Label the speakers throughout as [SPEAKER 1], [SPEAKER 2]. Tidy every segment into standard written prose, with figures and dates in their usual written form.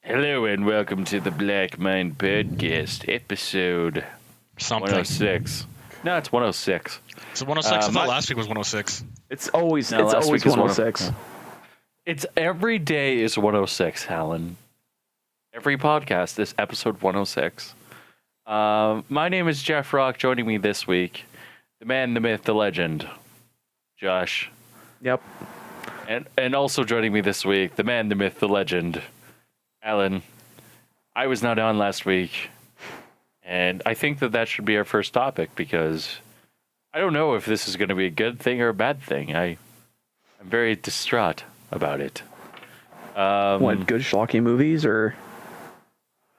[SPEAKER 1] Hello and welcome to the Black Mind Podcast, episode
[SPEAKER 2] Something.
[SPEAKER 1] 106. No, it's 106.
[SPEAKER 2] Is it 106? I thought last week was 106.
[SPEAKER 3] It's always
[SPEAKER 1] No,
[SPEAKER 3] it's
[SPEAKER 1] last
[SPEAKER 3] always
[SPEAKER 1] week is
[SPEAKER 3] 106.
[SPEAKER 1] It's every day is 106, Allan. Every podcast is episode 106. My name is Jeff Rock. Joining me this week, the man, the myth, the legend, Josh.
[SPEAKER 3] Yep.
[SPEAKER 1] And also joining me this week, the man, the myth, the legend, Allan. I was not on last week, and I think that should be our first topic because I don't know if this is going to be a good thing or a bad thing. I'm very distraught about it.
[SPEAKER 3] What, good schlocky movies or?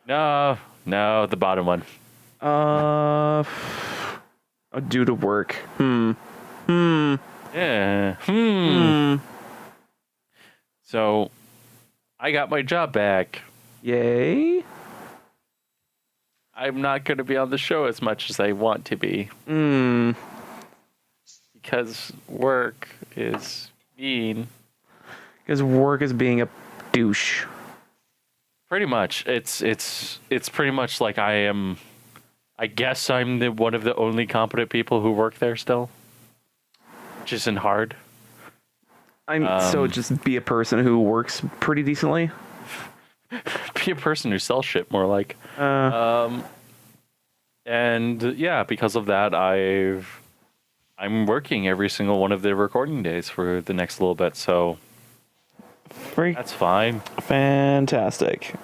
[SPEAKER 1] No, the bottom one.
[SPEAKER 3] Due to work.
[SPEAKER 1] Yeah. So, I got my job back.
[SPEAKER 3] Yay.
[SPEAKER 1] I'm not going to be on the show as much as I want to be. Because work is mean.
[SPEAKER 3] Because work is being a douche.
[SPEAKER 1] Pretty much. It's pretty much like I guess I'm one of the only competent people who work there still. Which isn't hard.
[SPEAKER 3] So just be a person who works pretty decently.
[SPEAKER 1] Be a person who sells shit more like. And yeah, because of that, I'm working every single one of the recording days for the next little bit, so that's fine.
[SPEAKER 3] Fantastic.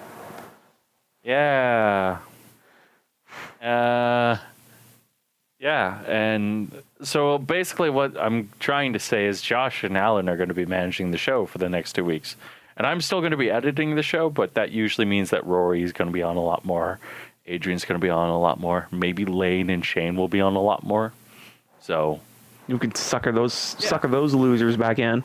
[SPEAKER 1] Yeah. Yeah, and so basically what I'm trying to say is Josh and Allan are going to be managing the show for the next 2 weeks. And I'm still going to be editing the show, but that usually means that Rory's going to be on a lot more. Adrian's going to be on a lot more. Maybe Lane and Shane will be on a lot more. So
[SPEAKER 3] you can sucker those losers back in.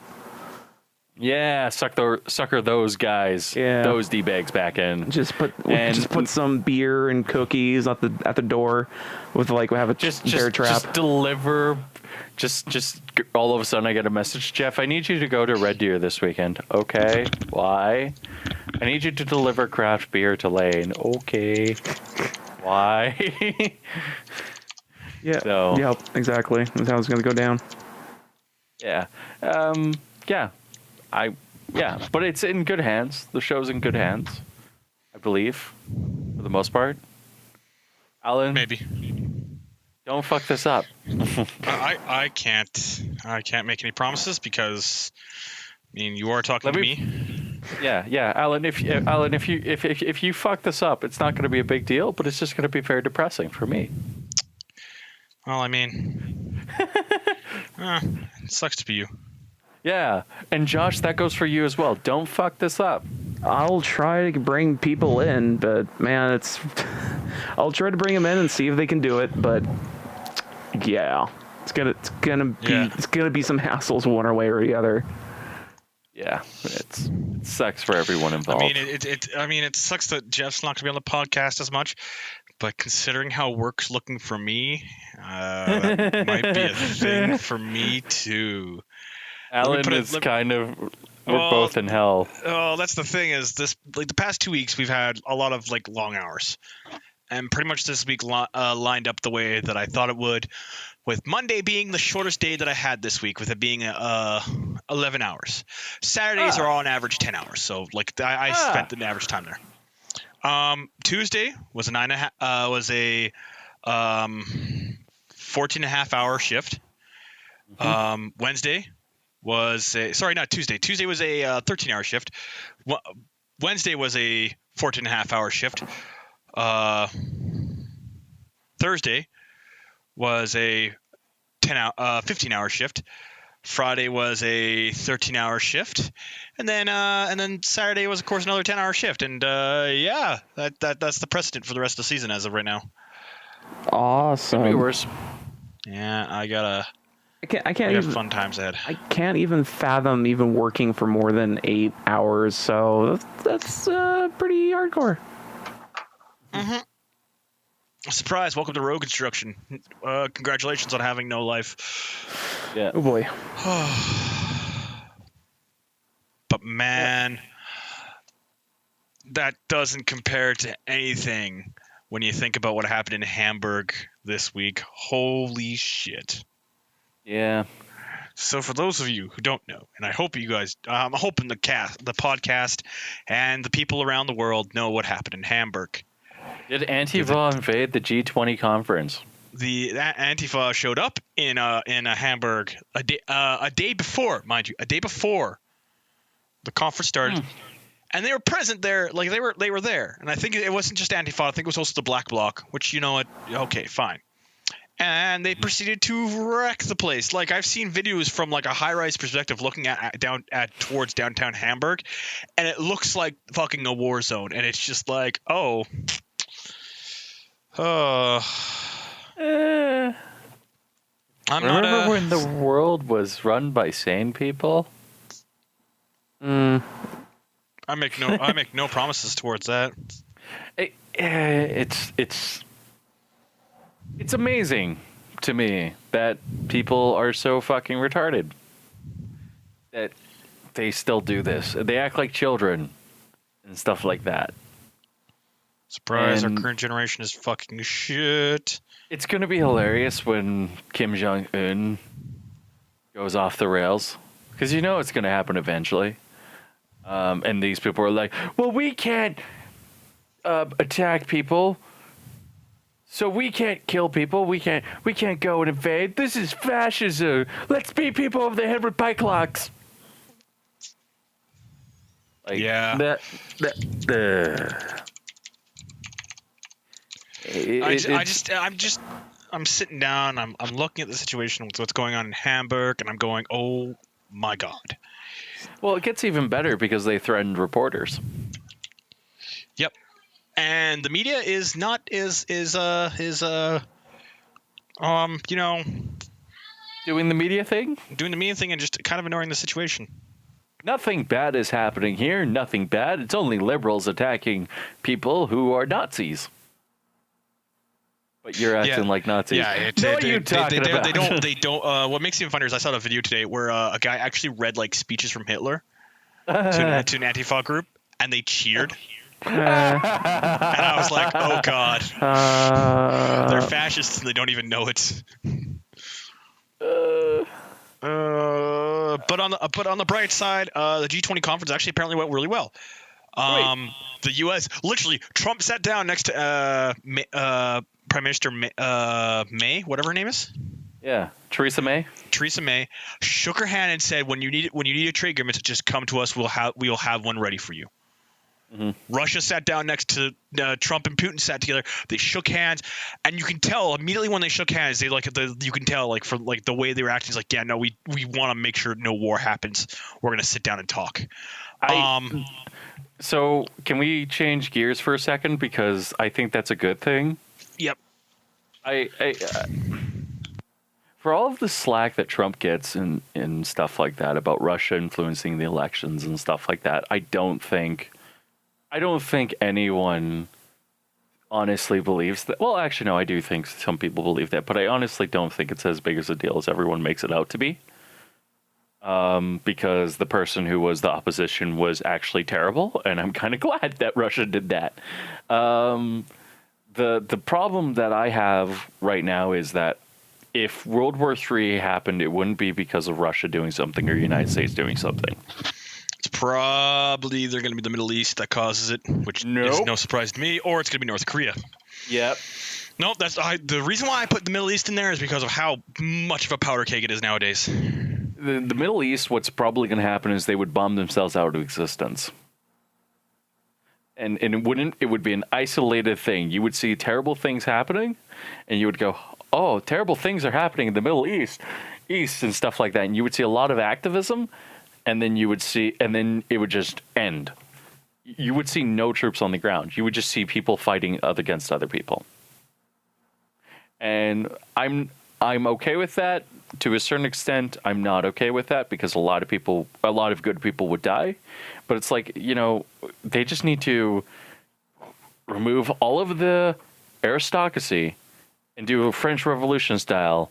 [SPEAKER 1] Yeah, sucker those guys, those D-bags back in.
[SPEAKER 3] Just put some beer and cookies at the door with we have a bear trap.
[SPEAKER 1] Just deliver. Just all of a sudden I get a message, Jeff, I need you to go to Red Deer this weekend. Okay, why? I need you to deliver craft beer to Lane. Okay, why?
[SPEAKER 3] Yeah.
[SPEAKER 1] So,
[SPEAKER 3] yep. Exactly. That's how it's gonna go down.
[SPEAKER 1] Yeah. Yeah. But it's in good hands. The show's in good hands, I believe, for the most part. Allan,
[SPEAKER 2] Maybe.
[SPEAKER 1] don't fuck this up.
[SPEAKER 2] I can't make any promises because you are talking to me.
[SPEAKER 1] Yeah, Allan. If you fuck this up, it's not going to be a big deal, but it's just going to be very depressing for me.
[SPEAKER 2] Well, it sucks to be you.
[SPEAKER 1] Yeah, and Josh, that goes for you as well. Don't fuck this up.
[SPEAKER 3] I'll try to bring people in, but man, I'll try to bring them in and see if they can do it. But yeah, it's gonna be some hassles one way or the other.
[SPEAKER 1] Yeah, it sucks for everyone involved.
[SPEAKER 2] It sucks that Jeff's not gonna be on the podcast as much. But considering how work's looking for me, that might be a thing for me too.
[SPEAKER 1] Allan is we're both in hell.
[SPEAKER 2] Oh, that's the thing is the past 2 weeks we've had a lot of long hours, and pretty much this week lined up the way that I thought it would, with Monday being the shortest day that I had this week, with it being 11 hours. Saturdays are on average 10 hours, so I spent the average time there. Tuesday was a 14 and a half hour shift. Wednesday was not Tuesday. Tuesday was a 13-hour shift. Wednesday was a 14 and a half hour shift. Thursday was a 15-hour shift. Friday was a 13-hour shift, and then Saturday was, of course, another 10-hour shift. And that's the precedent for the rest of the season as of right now.
[SPEAKER 3] Awesome.
[SPEAKER 1] Could be worse.
[SPEAKER 2] Yeah, I
[SPEAKER 3] can't
[SPEAKER 2] got
[SPEAKER 3] even
[SPEAKER 2] fun times ahead.
[SPEAKER 3] I can't even fathom even working for more than 8 hours. So that's pretty hardcore.
[SPEAKER 2] Mm-hmm. Surprise! Welcome to Rogue Construction. Congratulations on having no life.
[SPEAKER 1] Yeah.
[SPEAKER 3] Oh boy.
[SPEAKER 2] But man, that doesn't compare to anything when you think about what happened in Hamburg this week. Holy shit.
[SPEAKER 1] Yeah.
[SPEAKER 2] So for those of you who don't know, and I hope you guys, I'm hoping the podcast, and the people around the world know what happened in Hamburg.
[SPEAKER 1] Did Antifa invade the G20 conference?
[SPEAKER 2] That Antifa showed up in Hamburg a day before, mind you, a day before the conference started, and they were present there, like they were there. And I think it wasn't just Antifa; I think it was also the Black Bloc, which, you know what? Okay, fine. And they proceeded to wreck the place. Like, I've seen videos from like a high-rise perspective looking towards downtown Hamburg, and it looks like fucking a war zone. And it's just like, oh.
[SPEAKER 1] Remember when the world was run by sane people?
[SPEAKER 2] I make no promises towards that.
[SPEAKER 1] It's amazing to me that people are so fucking retarded that they still do this. They act like children and stuff like that.
[SPEAKER 2] Surprise, our current generation is fucking shit.
[SPEAKER 1] It's going to be hilarious when Kim Jong-un goes off the rails, because you know it's going to happen eventually. And these people are like, well, we can't attack people, so we can't kill people. We can't go and invade. This is fascism. Let's beat people over the head with pike locks. Like,
[SPEAKER 2] yeah. I'm sitting down. I'm looking at the situation with what's going on in Hamburg, and I'm going, oh my god.
[SPEAKER 1] Well, it gets even better because they threatened reporters.
[SPEAKER 2] Yep. And the media is not doing
[SPEAKER 1] the media thing
[SPEAKER 2] and just kind of ignoring the situation.
[SPEAKER 1] Nothing bad is happening here. Nothing bad. It's only liberals attacking people who are Nazis. But you're acting like Nazis.
[SPEAKER 2] Yeah,
[SPEAKER 1] what are you talking about?
[SPEAKER 2] They don't. What makes it even funnier is I saw a video today where a guy actually read like speeches from Hitler to an Antifa group, and they cheered. And I was like, oh god, they're fascists and they don't even know it. But on the bright side, the G20 conference actually apparently went really well. The U.S. literally, Trump sat down next to Prime Minister May, whatever her name is.
[SPEAKER 1] Yeah, Theresa May.
[SPEAKER 2] Theresa May shook her hand and said, "When you need a trade agreement, just come to us. We'll have one ready for you." Mm-hmm. Russia sat down next to Trump, and Putin sat together. They shook hands, and you can tell immediately when they shook hands. You can tell like from like the way they were acting. It's like, yeah, no, we want to make sure no war happens. We're gonna sit down and talk.
[SPEAKER 1] So can we change gears for a second, because I think that's a good thing.
[SPEAKER 2] Yep.
[SPEAKER 1] For all of the slack that Trump gets and stuff like that about Russia influencing the elections and stuff like that, I don't think anyone honestly believes that. Well, actually, no, I do think some people believe that, but I honestly don't think it's as big as a deal as everyone makes it out to be. Because the person who was the opposition was actually terrible, and I'm kind of glad that Russia did that. The problem that I have right now is that if World War III happened, it wouldn't be because of Russia doing something or the United States doing something.
[SPEAKER 2] It's probably either going to be the Middle East that causes it, which is no surprise to me, or it's going to be North Korea.
[SPEAKER 1] Yep.
[SPEAKER 2] Nope, the reason why I put the Middle East in there is because of how much of a powder keg it is nowadays.
[SPEAKER 1] The Middle East, what's probably going to happen is they would bomb themselves out of existence. And it would be an isolated thing. You would see terrible things happening, and you would go, oh, terrible things are happening in the Middle East and stuff like that. And you would see a lot of activism, and then it would just end. You would see no troops on the ground. You would just see people fighting against other people. And I'm okay with that to a certain extent. I'm not okay with that because a lot of good people would die. But it's like, they just need to remove all of the aristocracy and do a French Revolution style,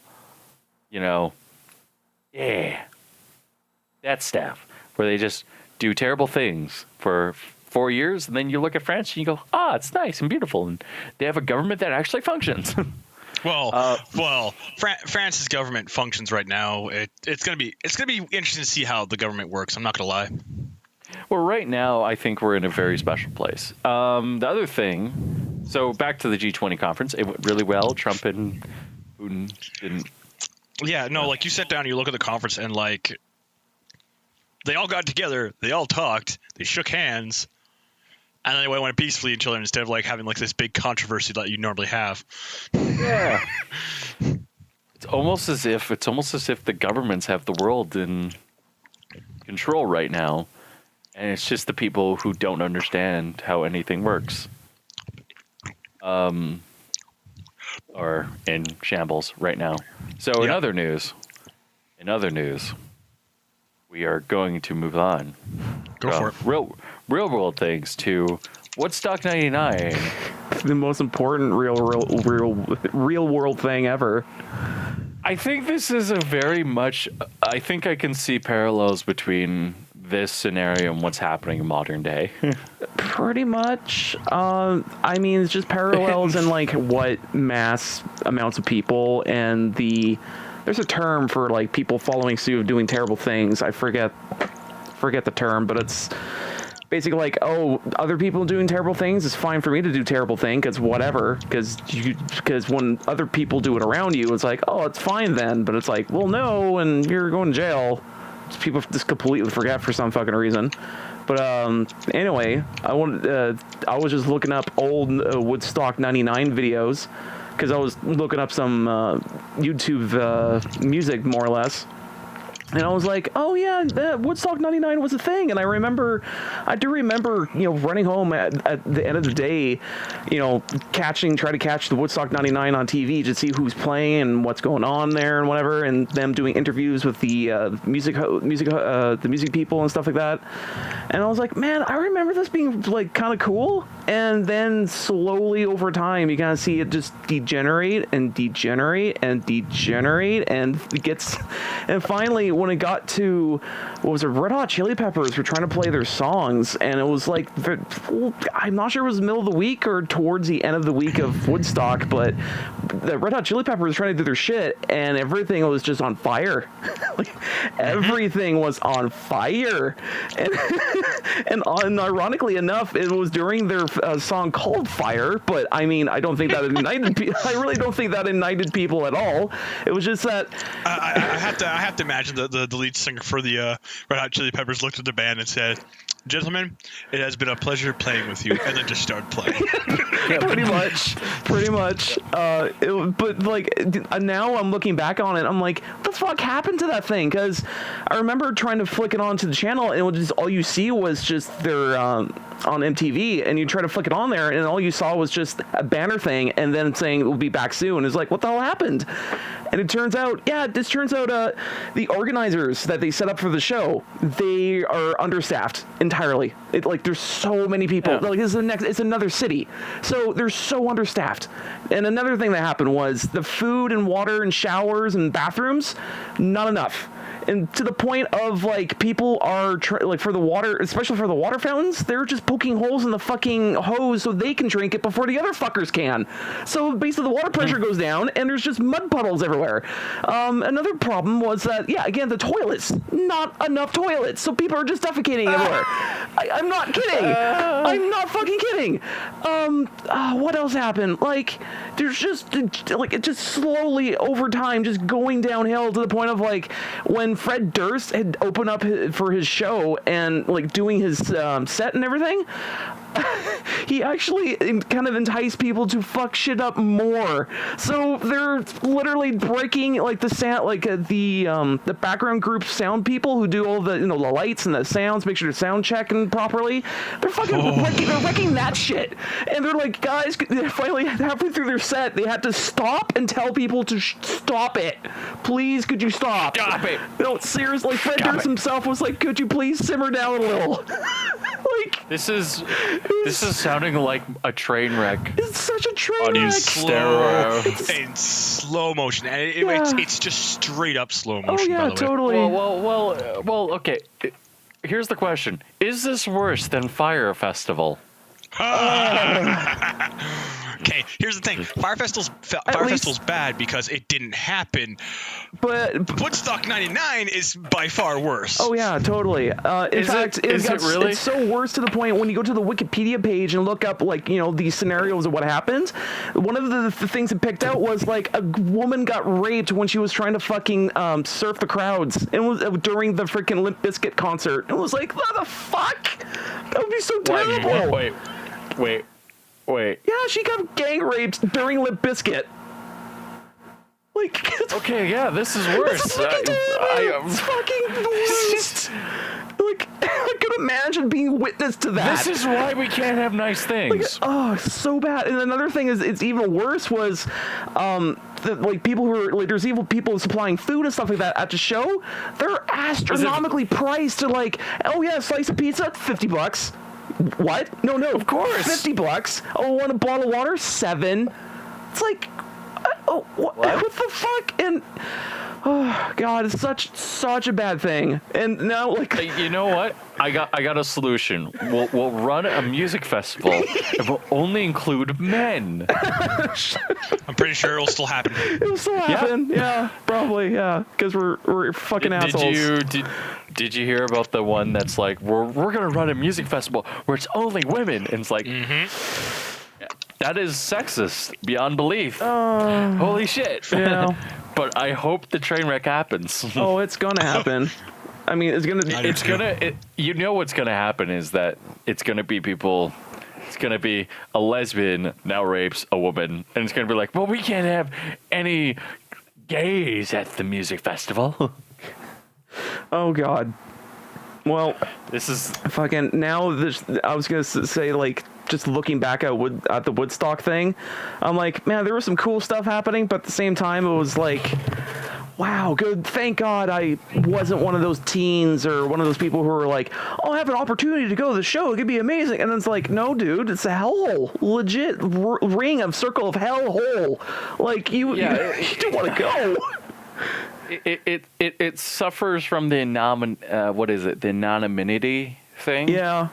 [SPEAKER 1] that stuff, where they just do terrible things for 4 years, and then you look at France and you go, it's nice and beautiful, and they have a government that actually functions.
[SPEAKER 2] France's government functions right now. It's gonna be interesting to see how the government works. I'm not gonna lie.
[SPEAKER 1] Well, right now, I think we're in a very special place. The other thing, so back to the G20 conference, it went really well. Trump and Putin didn't.
[SPEAKER 2] Yeah, no, like you sat down and you look at the conference and like they all got together, they all talked, they shook hands, and then they went peacefully each other instead of like having like this big controversy that you normally have.
[SPEAKER 1] Yeah. It's almost as if the governments have the world in control right now. And it's just the people who don't understand how anything works. Are in shambles right now. So in other news, we are going to move on.
[SPEAKER 2] Go for it.
[SPEAKER 1] Real world things to Woodstock 99.
[SPEAKER 3] The most important real world thing ever.
[SPEAKER 1] I think this is I think I can see parallels between this scenario and what's happening in modern day.
[SPEAKER 3] Pretty much. I mean, it's just parallels in like what mass amounts of people and there's a term for like people following suit of doing terrible things. I forget the term, but it's basically like, other people doing terrible things, it's fine for me to do terrible thing because whatever, because when other people do it around you, it's like, it's fine then, but it's like, well, no, and you're going to jail. People just completely forget for some fucking reason. But anyway, I was just looking up old Woodstock 99 videos because I was looking up some YouTube music, more or less. And I was like, oh yeah, Woodstock 99 was a thing. And I do remember, running home at the end of the day, try to catch the Woodstock 99 on TV to see who's playing and what's going on there and whatever, and them doing interviews with the music people and stuff like that. And I was like, man, I remember this being like kind of cool. And then slowly over time, you kind of see it just degenerate, and finally, when it got to, Red Hot Chili Peppers were trying to play their songs, and it was like, I'm not sure it was the middle of the week or towards the end of the week of Woodstock, but the Red Hot Chili Peppers were trying to do their shit, and everything was just on fire. Like, everything was on fire. And ironically enough, it was during their song called Fire, but I mean, I don't think that ignited I really don't think that ignited people at all. It was just that
[SPEAKER 2] I have to imagine the lead singer for the Red Hot Chili Peppers looked at the band and said, "Gentlemen, it has been a pleasure playing with you," and then just started playing.
[SPEAKER 3] Pretty much. But like now I'm looking back on it, I'm like, what the fuck happened to that thing? Because I remember trying to flick it onto the channel, and it was just, all you see was just their on MTV, and you try to flick it on there, and all you saw was just a banner thing, and then saying it will be back soon. It's like, what the hell happened? And it turns out, the organizers that they set up for the show, they are understaffed entirely. There's so many people. Yeah. Like, it's another city, so they're so understaffed. And another thing that happened was the food and water and showers and bathrooms, not enough. and to the point of like people are like for the water, especially for the water fountains, they're just poking holes in the fucking hose so they can drink it before the other fuckers can. So basically the water pressure goes down and there's just mud puddles everywhere. Another problem was that, yeah, again, the toilets, not enough toilets, so people are just defecating everywhere. I'm not kidding. I'm not fucking kidding. What else happened? Like, there's just like it just slowly over time just going downhill to the point of like when Fred Durst had opened up for his show and like doing his set and everything. He actually kind of enticed people to fuck shit up more. So they're literally breaking like the sound, like the background group sound people who do all the the lights and the sounds, make sure they're sound checking properly. They're fucking wrecking that shit. And they're like, guys, finally halfway through their set, they had to stop and tell people to stop it. Please, could you stop?
[SPEAKER 1] Stop it.
[SPEAKER 3] No, seriously, Fred Durst himself was like, could you please simmer down a little? Like,
[SPEAKER 1] This is sounding like a train wreck.
[SPEAKER 3] it's such a train
[SPEAKER 1] On
[SPEAKER 3] wreck.
[SPEAKER 2] In slow motion. And it's just straight up slow
[SPEAKER 3] Oh
[SPEAKER 2] motion, by
[SPEAKER 3] yeah,
[SPEAKER 2] the way.
[SPEAKER 3] totally.
[SPEAKER 1] Well. Okay. Here's the question: is this worse than Fire Festival?
[SPEAKER 2] Okay, here's the thing. Fire Festival's bad because it didn't happen.
[SPEAKER 3] But
[SPEAKER 2] Woodstock 99 is by far worse.
[SPEAKER 3] oh yeah, totally. In fact,
[SPEAKER 1] is it really?
[SPEAKER 3] It's so worse to the point when you go to the Wikipedia page and look up like these scenarios of what happened. One of the things it picked out was like a woman got raped when she was trying to fucking surf the crowds. It was during the freaking Limp Bizkit concert. It was like, what the fuck? That would be so terrible.
[SPEAKER 1] Wait.
[SPEAKER 3] Yeah, she got gang raped during Limp Bizkit. Like,
[SPEAKER 1] Okay, yeah, this is worse.
[SPEAKER 3] It's fucking worst. Like, I could imagine being witness to that.
[SPEAKER 1] This is why we can't have nice things.
[SPEAKER 3] Oh, so bad. And another thing is, it's even worse was, like people who are like, there's evil people supplying food and stuff like that at the show. They're astronomically priced to like, oh yeah, a slice of pizza, $50. What? No, of course, $50. Oh, want a bottle of water? $7. It's like, what the fuck? And oh god, it's such a bad thing. And now, like,
[SPEAKER 1] You know what? I got a solution. We'll run a music festival. It will only include men.
[SPEAKER 2] I'm pretty sure it'll still happen.
[SPEAKER 3] it'll still happen. Yeah, probably. Yeah, because we're fucking assholes.
[SPEAKER 1] Did you hear about the one that's like we're gonna run a music festival where it's only women? And it's like that is sexist beyond belief. Holy shit.
[SPEAKER 3] Yeah.
[SPEAKER 1] But I hope the train wreck happens.
[SPEAKER 3] Oh, it's gonna happen. I mean, it's gonna.
[SPEAKER 1] You know what's gonna happen is that it's gonna be people. It's gonna be a lesbian now rapes a woman, and it's gonna be like, well, we can't have any gays at the music festival.
[SPEAKER 3] Oh god. Well,
[SPEAKER 1] This is
[SPEAKER 3] fucking now. I was gonna say, like, just looking back at the Woodstock thing, I'm like, man, there was some cool stuff happening, but at the same time, it was like, wow, good. Thank God I wasn't one of those teens or one of those people who were like, oh, I have an opportunity to go to the show. It could be amazing. And then it's like, no, dude, it's a hellhole. Legit ring of circle of hell hole. Like, you don't want to go.
[SPEAKER 1] It suffers from the the anonymity thing.
[SPEAKER 3] Yeah.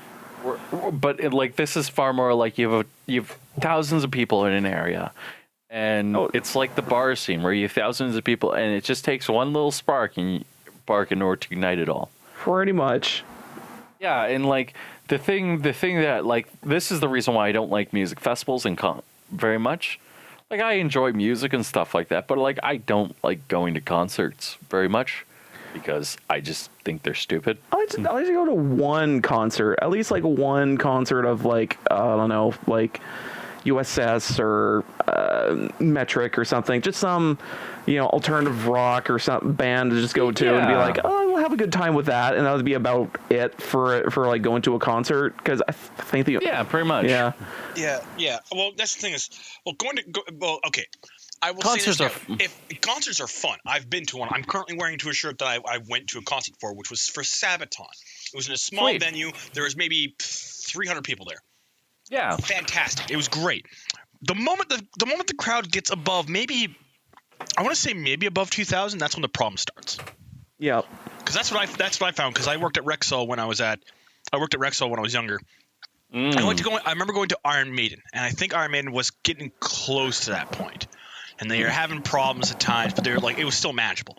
[SPEAKER 1] But like this is far more like you have thousands of people in an area, and it's like the bar scene where you have thousands of people, and it just takes one little spark in order to ignite it all.
[SPEAKER 3] Pretty much.
[SPEAKER 1] Yeah, and like the thing that like this is the reason why I don't like music festivals very much. Like I enjoy music and stuff like that, but like I don't like going to concerts very much because I just think they're stupid.
[SPEAKER 3] I like to go to one concert, at least like one concert of like I don't know, like USS or Metric or something, just some alternative rock or some band to just go to and be like, oh, we'll have a good time with that, and that would be about it for like going to a concert, because I think
[SPEAKER 1] pretty much
[SPEAKER 2] yeah. Well, that's the thing is, okay. I will
[SPEAKER 1] concerts
[SPEAKER 2] say this, if concerts are fun, I've been to one. I'm currently wearing a shirt that I went to a concert for, which was for Sabaton. It was in a small venue. There was maybe 300 people there.
[SPEAKER 1] Yeah,
[SPEAKER 2] fantastic. It was great. The moment the crowd gets above maybe above 2,000, that's when the problem starts.
[SPEAKER 3] Yeah.
[SPEAKER 2] Because that's what I found. Because I worked at Rexall when I was younger. I remember going to Iron Maiden, and I think Iron Maiden was getting close to that point, and they were having problems at times, but they were like, it was still manageable.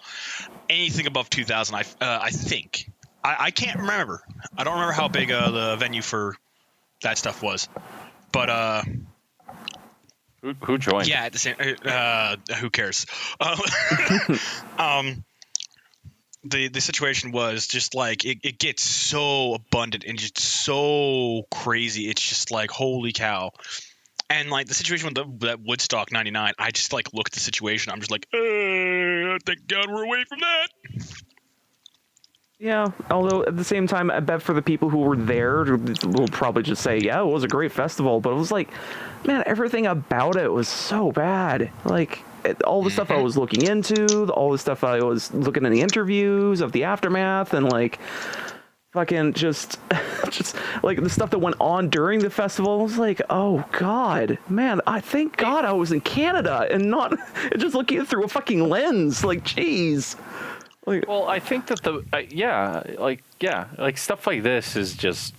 [SPEAKER 2] Anything above 2,000, I think. I can't remember. I don't remember how big the venue for that stuff was, but
[SPEAKER 1] Who joined?
[SPEAKER 2] yeah, at the same. Who cares? The situation was just like it gets so abundant and just so crazy. It's just like, holy cow. And like the situation with that Woodstock 99, I just like look at the situation. I'm just like, thank God we're away from that.
[SPEAKER 3] Yeah, although at the same time, I bet for the people who were there, will probably just say, yeah, it was a great festival, but it was like, man, everything about it was so bad. Like, all the stuff I was looking into, all the stuff I was looking in the interviews of the aftermath, and like, fucking just like the stuff that went on during the festival, I was like, oh God, man, I thank God I was in Canada and not just looking through a fucking lens. Like, jeez. Like,
[SPEAKER 1] Well, I think that like stuff like this is just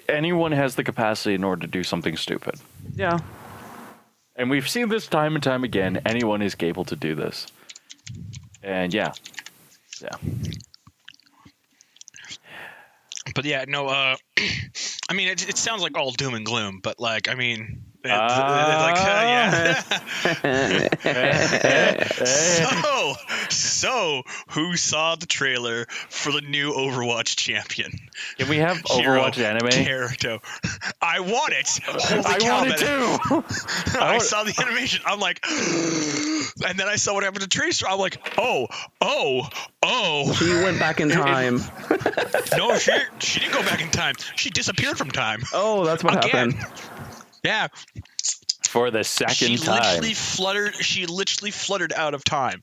[SPEAKER 1] anyone has the capacity in order to do something stupid.
[SPEAKER 3] yeah.
[SPEAKER 1] And we've seen this time and time again. Anyone is able to do this. And yeah.
[SPEAKER 2] But yeah, no. I mean, it sounds like all doom and gloom, but like, I mean, yeah. So who saw the trailer for the new Overwatch champion?
[SPEAKER 1] Can we have Overwatch anime?
[SPEAKER 2] Naruto. I want it. Holy
[SPEAKER 1] I
[SPEAKER 2] cow,
[SPEAKER 1] want it too.
[SPEAKER 2] I saw the animation. I'm like, and then I saw what happened to Tracer. I'm like, oh.
[SPEAKER 3] She went back in time.
[SPEAKER 2] No, she didn't go back in time. She disappeared from time.
[SPEAKER 3] Oh, that's what happened.
[SPEAKER 2] Yeah.
[SPEAKER 1] For the second time.
[SPEAKER 2] She literally fluttered out of time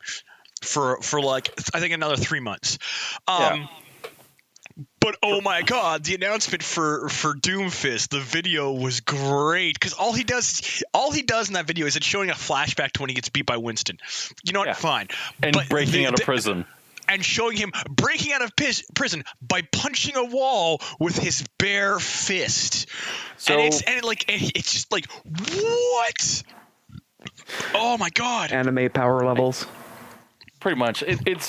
[SPEAKER 2] for like, I think another 3 months. But oh my God, the announcement for Doomfist, the video was great because all he does in that video is it's showing a flashback to when he gets beat by Winston. You know what?
[SPEAKER 1] Yeah.
[SPEAKER 2] Fine.
[SPEAKER 1] And
[SPEAKER 2] But
[SPEAKER 1] breaking out of prison.
[SPEAKER 2] And showing him breaking out of prison by punching a wall with his bare fist.
[SPEAKER 1] So,
[SPEAKER 2] it's just like, what? Oh my God.
[SPEAKER 3] Anime power levels.
[SPEAKER 1] pretty much. Here's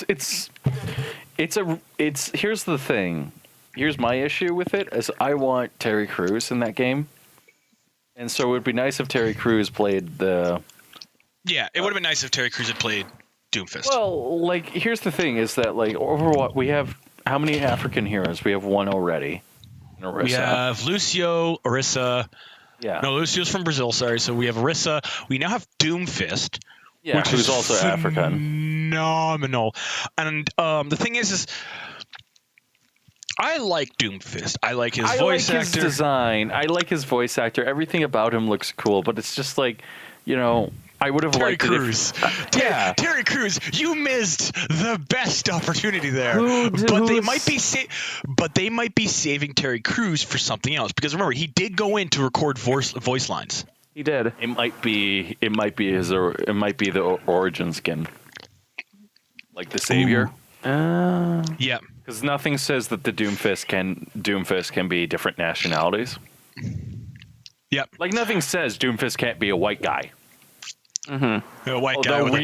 [SPEAKER 1] the thing. Here's my issue with it is I want Terry Crews in that game. And so it would be nice if Terry Crews played the...
[SPEAKER 2] Yeah, it would have been nice if Terry Crews had played Doomfist.
[SPEAKER 1] Well, like, here's the thing is that, like, Overwatch, we have how many African heroes? We have one already. Orisa.
[SPEAKER 2] We have Lucio, Orisa.
[SPEAKER 1] Yeah.
[SPEAKER 2] No, Lucio's from Brazil, sorry. So we have Orisa. We now have Doomfist.
[SPEAKER 1] Yeah,
[SPEAKER 2] which
[SPEAKER 1] who's
[SPEAKER 2] is
[SPEAKER 1] also African.
[SPEAKER 2] Phenomenal. And the thing is I like Doomfist. I like his voice actor. I like his
[SPEAKER 1] design. I like his voice actor. Everything about him looks cool, but it's just like, you know, I would have liked
[SPEAKER 2] Crews.
[SPEAKER 1] it if... yeah.
[SPEAKER 2] Terry Crews, you missed the best opportunity there. But they might be saving Terry Crews for something else because remember, he did go in to record voice lines.
[SPEAKER 3] He did.
[SPEAKER 1] It might be the origin skin. Like the savior.
[SPEAKER 2] Yeah.
[SPEAKER 1] Because nothing says that the Doomfist can be different nationalities.
[SPEAKER 2] Yep.
[SPEAKER 1] Like nothing says Doomfist can't be a white guy.
[SPEAKER 3] Mm-hmm.
[SPEAKER 2] A white guy with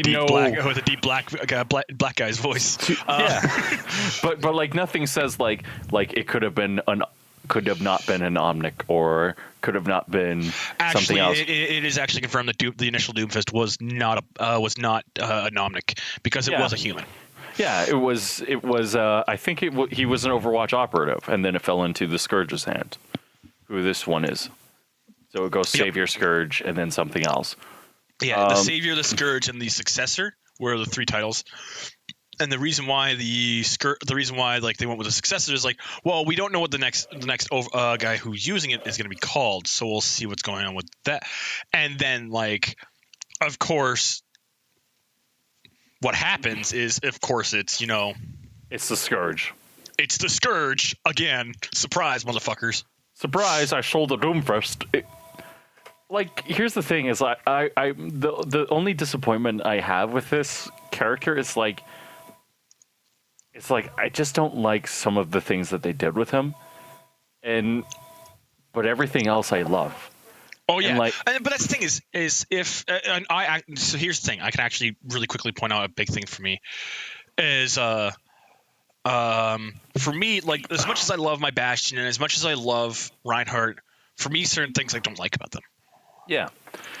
[SPEAKER 2] a deep black guy's voice.
[SPEAKER 1] Yeah. but like nothing says like it could have not been an Omnic or could have not been something else.
[SPEAKER 2] It is actually confirmed that the initial Doomfist was not an Omnic because it was a human.
[SPEAKER 1] Yeah, it was. I think he was an Overwatch operative, and then it fell into the Scourge's hand, who this one is. So it goes Savior, Scourge, and then something else.
[SPEAKER 2] Yeah, the Savior, the Scourge, and the Successor were the three titles. And the reason why they went with the Successor is like, well, we don't know what the next guy who's using it is going to be called, so we'll see what's going on with that. And then, like, of course, what happens is, of course, it's
[SPEAKER 1] it's the Scourge.
[SPEAKER 2] It's the Scourge again. Surprise, motherfuckers!
[SPEAKER 1] Surprise! I sold the Doomfist. Like, here's the thing: is the only disappointment I have with this character is like, it's like I just don't like some of the things that they did with him, but everything else I love.
[SPEAKER 2] Oh yeah,
[SPEAKER 1] And
[SPEAKER 2] but that's the thing is if and so here's the thing, I can actually really quickly point out a big thing for me is for me, like, as much as I love my Bastion and as much as I love Reinhardt, for me certain things I don't like about them.
[SPEAKER 1] yeah,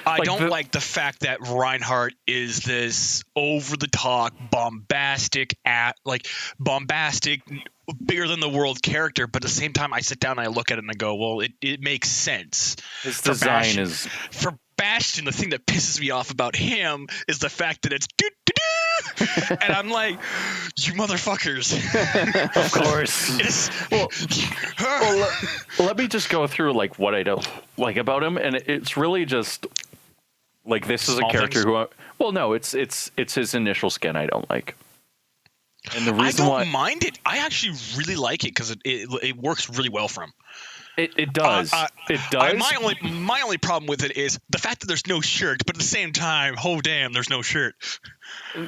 [SPEAKER 2] I don't like the fact that Reinhardt is this over-the-top, bombastic, bigger than the world character, but at the same time, I sit down and I look at it and I go, well, it makes sense.
[SPEAKER 1] his design is
[SPEAKER 2] For Bastion, the thing that pisses me off about him is the fact that it's doo-doo-doo, and I'm like, you motherfuckers.
[SPEAKER 1] of course. Let me just go through like what I don't like about him, and it's really just like this is a
[SPEAKER 2] Small
[SPEAKER 1] character
[SPEAKER 2] things?
[SPEAKER 1] who it's his initial skin I don't like, and the
[SPEAKER 2] I
[SPEAKER 1] reason
[SPEAKER 2] don't
[SPEAKER 1] why
[SPEAKER 2] mind it. I actually really like it because it works really well for him.
[SPEAKER 1] it does it does.
[SPEAKER 2] My only problem with it is the fact that there's no shirt, but at the same time, oh damn, there's no shirt.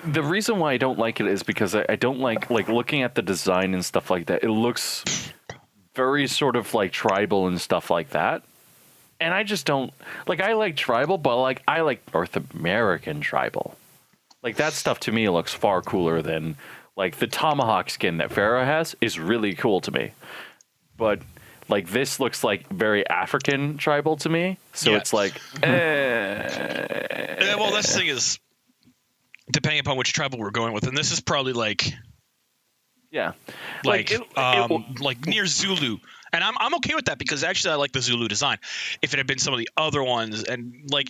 [SPEAKER 1] The reason why I don't like it is because I don't like looking at the design and stuff like that. It looks very sort of like tribal and stuff like that. And I just don't like. I like tribal, but like I like North American tribal. Like that stuff to me looks far cooler than like the tomahawk skin that Pharaoh has is really cool to me. But like this looks like very African tribal to me. So
[SPEAKER 2] Yeah.
[SPEAKER 1] it's like,
[SPEAKER 2] Yeah, well, that's the thing is, depending upon which tribal we're going with, and this is probably like
[SPEAKER 1] yeah,
[SPEAKER 2] like
[SPEAKER 1] it-
[SPEAKER 2] like near Zulu, and I'm okay with that because actually I like the Zulu design. If it had been some of the other ones, and like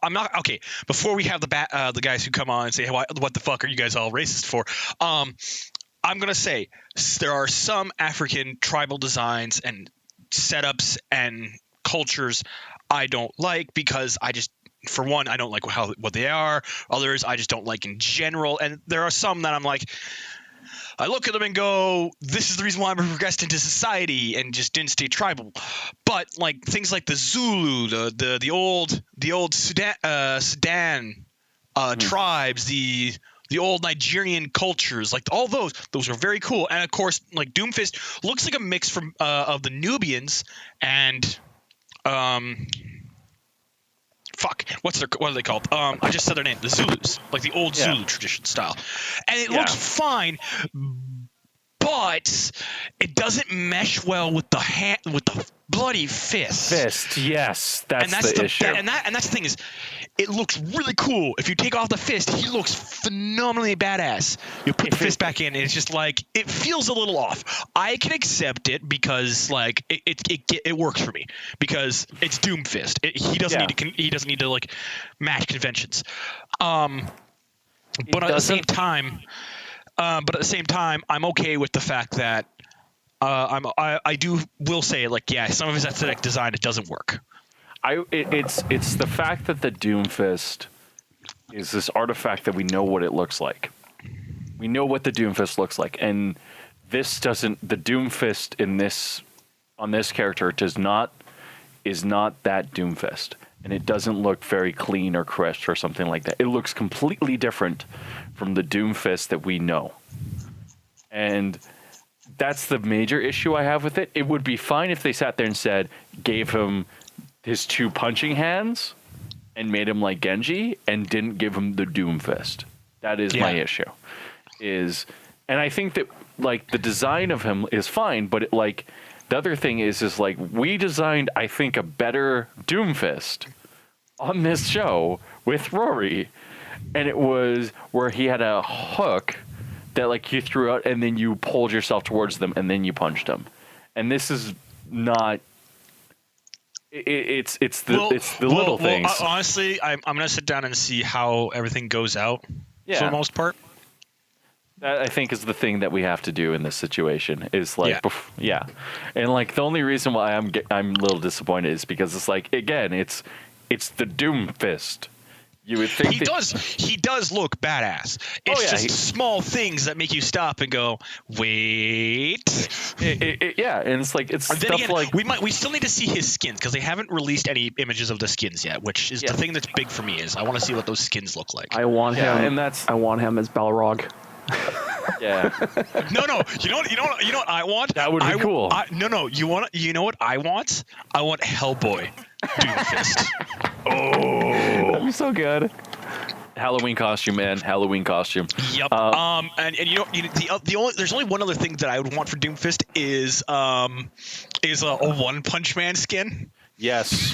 [SPEAKER 2] I'm not okay. Before we have the guys who come on and say what the fuck are you guys all racist for? I'm gonna say there are some African tribal designs and setups and cultures I don't like because I just, for one, I don't like what they are. Others I just don't like in general, and there are some that I'm like, I look at them and go, this is the reason why I'm progressed into society and just didn't stay tribal. But like things like the Zulu, the old Sudan tribes, the old Nigerian cultures, like all those are very cool. And of course, like Doomfist looks like a mix from of the Nubians and what are they called? I just said their name, the Zulus, like the old Zulu tradition style, and it looks fine, but it doesn't mesh well with the bloody fist.
[SPEAKER 1] Fist, yes, that's the issue.
[SPEAKER 2] And that's the thing is, it looks really cool. If you take off the fist, he looks phenomenally badass. You put the fist back in, and it's just like it feels a little off. I can accept it because like it works for me because it's Doomfist. He doesn't need to like match conventions. But at the same time, I'm okay with the fact that I will say like some of his aesthetic design it doesn't work.
[SPEAKER 1] It's the fact that the Doomfist is this artifact that we know what it looks like. We know what the Doomfist looks like, and this doesn't. The Doomfist on this character is not that Doomfist, and it doesn't look very clean or crisp or something like that. It looks completely different from the Doomfist that we know, and that's the major issue I have with it. It would be fine if they sat there and gave him his two punching hands and made him like Genji and didn't give him the Doomfist. That is my issue. And I think that like the design of him is fine, but the other thing is like we designed, I think, a better Doomfist on this show with Rory, and it was where he had a hook that like you threw out and then you pulled yourself towards them and then you punched them. And this is not. It's the little things.
[SPEAKER 2] Honestly, I'm gonna sit down and see how everything goes out.
[SPEAKER 1] Yeah.
[SPEAKER 2] For the most part.
[SPEAKER 1] That I think is the thing that we have to do in this situation is like, and like the only reason why I'm a little disappointed is because it's like again it's the Doomfist. You would think
[SPEAKER 2] he does look badass. It's just small things that make you stop and go, wait.
[SPEAKER 1] And it's like it's stuff
[SPEAKER 2] again,
[SPEAKER 1] like
[SPEAKER 2] we still need to see his skins because they haven't released any images of the skins yet, which is the thing that's big for me is I want to see what those skins look like.
[SPEAKER 3] I want him,
[SPEAKER 1] and I
[SPEAKER 3] want him as Balrog.
[SPEAKER 1] Yeah,
[SPEAKER 2] No. You know what I want?
[SPEAKER 1] that would be cool.
[SPEAKER 2] No. You know what I want? I want Hellboy Doomfist.
[SPEAKER 3] That'd be so good.
[SPEAKER 1] Halloween costume, man. Halloween costume.
[SPEAKER 2] Yep. And the only there's only one other thing that I would want for Doomfist is a One Punch Man skin.
[SPEAKER 1] Yes.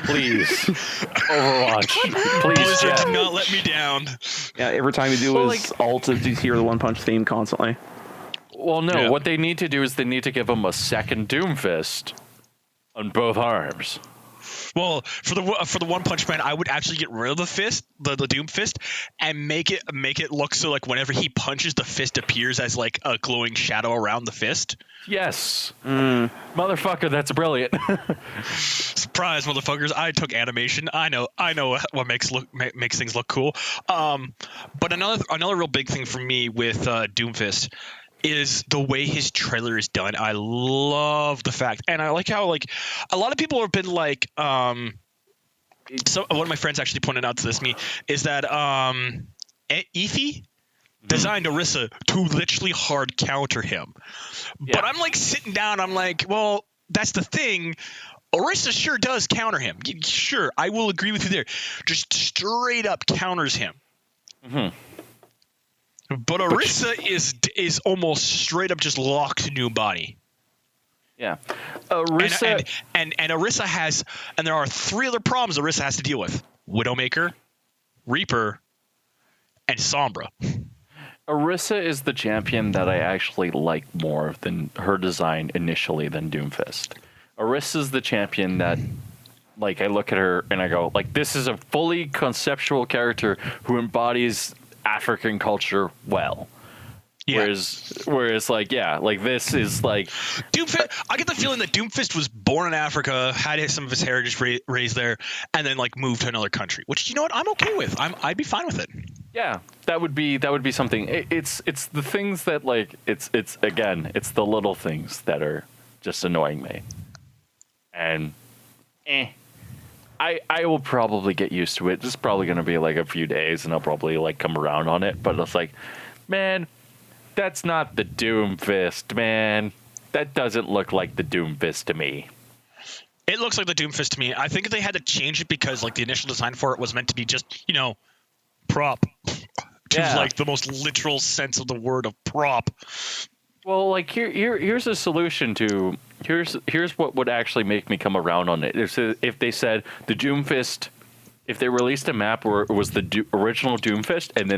[SPEAKER 1] Please. Overwatch. Please,
[SPEAKER 2] Blizzard,
[SPEAKER 1] yeah.
[SPEAKER 2] do not let me down.
[SPEAKER 3] Yeah, every time you do
[SPEAKER 1] Well,
[SPEAKER 3] his ult, you hear the One Punch theme constantly.
[SPEAKER 1] Well, no.
[SPEAKER 2] Yeah.
[SPEAKER 1] What they need to do is they need to give him a second Doomfist on both arms.
[SPEAKER 2] Well, for the One Punch Man, I would actually get rid of the fist, the Doom Fist, and make it look so like whenever he punches, the fist appears as like a glowing shadow around the fist.
[SPEAKER 1] Yes. Motherfucker, that's brilliant.
[SPEAKER 2] Surprise, motherfuckers! I took animation. I know what makes things look cool. But another real big thing for me with Doomfist is the way his trailer is done. I love the fact, and I like how like a lot of people have been like, one of my friends actually pointed out to me is that Efi designed Orisa to literally hard counter him.
[SPEAKER 1] Yeah.
[SPEAKER 2] But I'm like sitting down, I'm like, well, that's the thing. Orisa sure does counter him. Sure, I will agree with you there. Just straight up counters him. But Orisa is almost straight up just locked to new body.
[SPEAKER 1] Yeah. Orisa.
[SPEAKER 2] And Orisa has, and there are 3 other problems Orisa has to deal with: Widowmaker, Reaper, and Sombra.
[SPEAKER 1] Orisa is the champion that I actually like more than her design initially than Doomfist. Orisa is the champion that, like, I look at her and I go, like, this is a fully conceptual character who embodies African culture well.
[SPEAKER 2] Yeah.
[SPEAKER 1] Whereas, like, yeah, like this is like
[SPEAKER 2] Doomfist. I get the feeling that Doomfist was born in Africa, had some of his heritage raised there, and then like moved to another country. Which, you know what, I'm okay with. I'd be fine with it.
[SPEAKER 1] yeah, that would be something. It's the things that like it's the little things that are just annoying me, and I will probably get used to it. It's probably going to be like a few days, and I'll probably like come around on it. But it's like, man, that's not the Doomfist, man. That doesn't look like the Doomfist to me.
[SPEAKER 2] It looks like the Doomfist to me. I think they had to change it because like the initial design for it was meant to be just, prop. To
[SPEAKER 1] Yeah.
[SPEAKER 2] like the most literal sense of the word of prop.
[SPEAKER 1] Well, like here's a solution to here's what would actually make me come around on it. If they said the Doomfist, if they released a map where it was the original Doomfist, and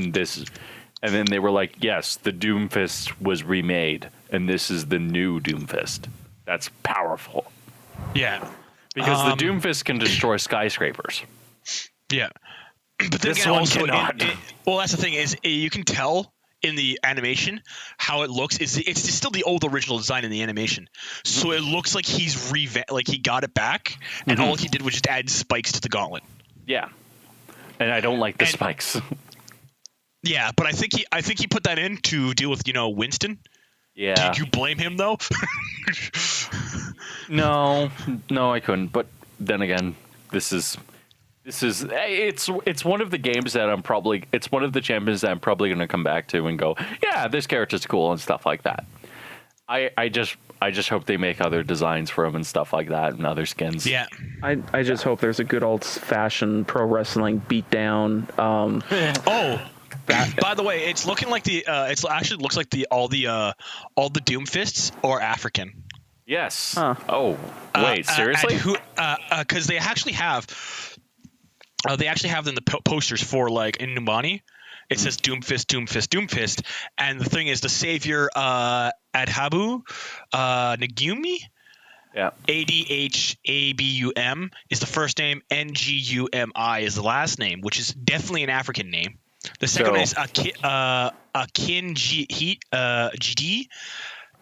[SPEAKER 1] then they were like, yes, the Doomfist was remade, and this is the new Doomfist. That's powerful.
[SPEAKER 2] Yeah.
[SPEAKER 1] Because the Doomfist can destroy skyscrapers.
[SPEAKER 2] Yeah. But then
[SPEAKER 1] This
[SPEAKER 2] again,
[SPEAKER 1] one
[SPEAKER 2] also,
[SPEAKER 1] cannot.
[SPEAKER 2] well, that's the thing is you can tell in the animation how it looks. It's still the old original design in the animation, so it looks like he's like he got it back, and all he did was just add spikes to the gauntlet.
[SPEAKER 1] Yeah. And I don't like the spikes.
[SPEAKER 2] Yeah, but I think he put that in to deal with Winston.
[SPEAKER 1] Yeah.
[SPEAKER 2] Did you blame him though?
[SPEAKER 1] No, I couldn't. But then again, it's one of the games that it's one of the champions that I'm probably going to come back to and go, yeah, this character's cool and stuff like that. I just hope they make other designs for him and stuff like that and other skins.
[SPEAKER 2] Yeah.
[SPEAKER 3] I just hope there's a good old-fashioned pro wrestling beatdown.
[SPEAKER 2] By the way, it's looking like it actually looks like all the Doomfists are African.
[SPEAKER 1] Yes.
[SPEAKER 3] Huh.
[SPEAKER 1] Oh, wait, seriously?
[SPEAKER 2] Because they actually have them in the posters for like in Numbani. It says Doomfist, Doomfist, Doomfist, and the thing is the savior Adhabu Nagumi.
[SPEAKER 1] Yeah.
[SPEAKER 2] Adhabum is the first name. Ngumi is the last name, which is definitely an African name. The second one is Akinjide, Akinjide,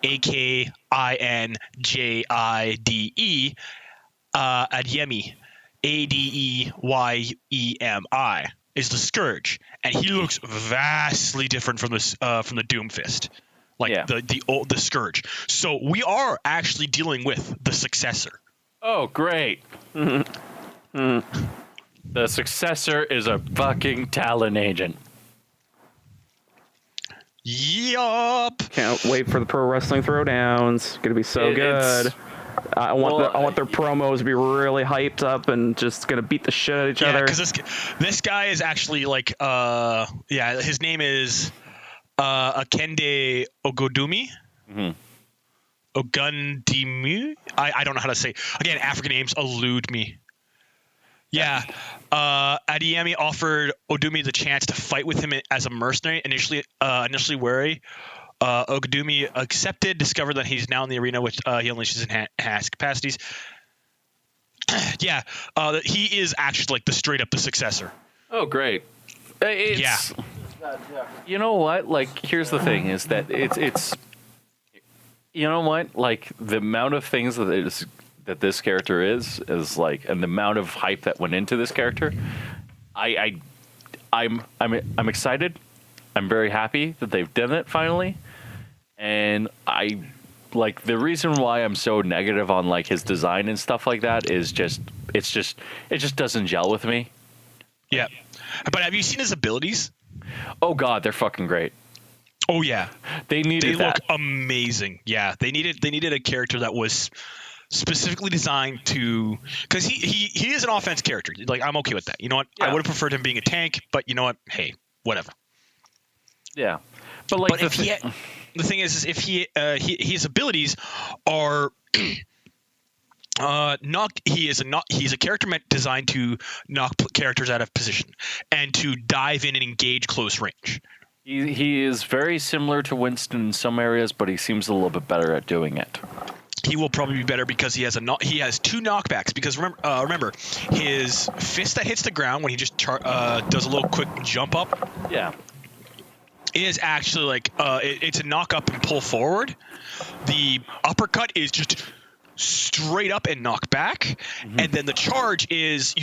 [SPEAKER 2] Adyemi, Adeyemi, is the Scourge, and he looks vastly different from the Doomfist, like the Scourge. So we are actually dealing with the successor.
[SPEAKER 1] Oh, great. The successor is a fucking Talon agent.
[SPEAKER 2] Yup.
[SPEAKER 3] Can't wait for the pro wrestling throwdowns. Gonna be so good. I want their promos to be really hyped up and just gonna beat the shit out of each other.
[SPEAKER 2] Because this guy is actually like his name is Akende Ogodumi.
[SPEAKER 1] Mm-hmm.
[SPEAKER 2] Ogundimu. I don't know how to say. Again, African names elude me. Yeah. Adeyemi offered Odumi the chance to fight with him as a mercenary. Initially wary, Ogodumi accepted. Discovered that he's now in the arena, which he unleashes in has capacities. He is actually like straight up the successor.
[SPEAKER 1] Oh, great. You know what? Like, here's the thing: is that it's. You know what? Like, the amount of things that this character is like, and the amount of hype that went into this character, I'm excited. I'm very happy that they've done it finally, and I like the reason why I'm so negative on like his design and stuff like that is it just doesn't gel with me.
[SPEAKER 2] Yeah, but have you seen his abilities?
[SPEAKER 1] Oh God, they're fucking great.
[SPEAKER 2] Oh yeah,
[SPEAKER 1] they
[SPEAKER 2] look amazing. Yeah, they needed a character that was specifically designed to, because he is an offense character. Like, I'm okay with that. You know what? Yeah. I would have preferred him being a tank, but you know what? Hey, whatever.
[SPEAKER 1] Yeah, but like
[SPEAKER 2] the thing is if his abilities are he's a character designed to knock characters out of position and to dive in and engage close range.
[SPEAKER 1] He is very similar to Winston in some areas, but he seems a little bit better at doing it.
[SPEAKER 2] He will probably be better because he has two knockbacks. Because remember his fist that hits the ground when he just does a little quick jump up.
[SPEAKER 1] Yeah,
[SPEAKER 2] is actually like it's a knock up and pull forward. The uppercut is just straight up and knock back, and then the charge is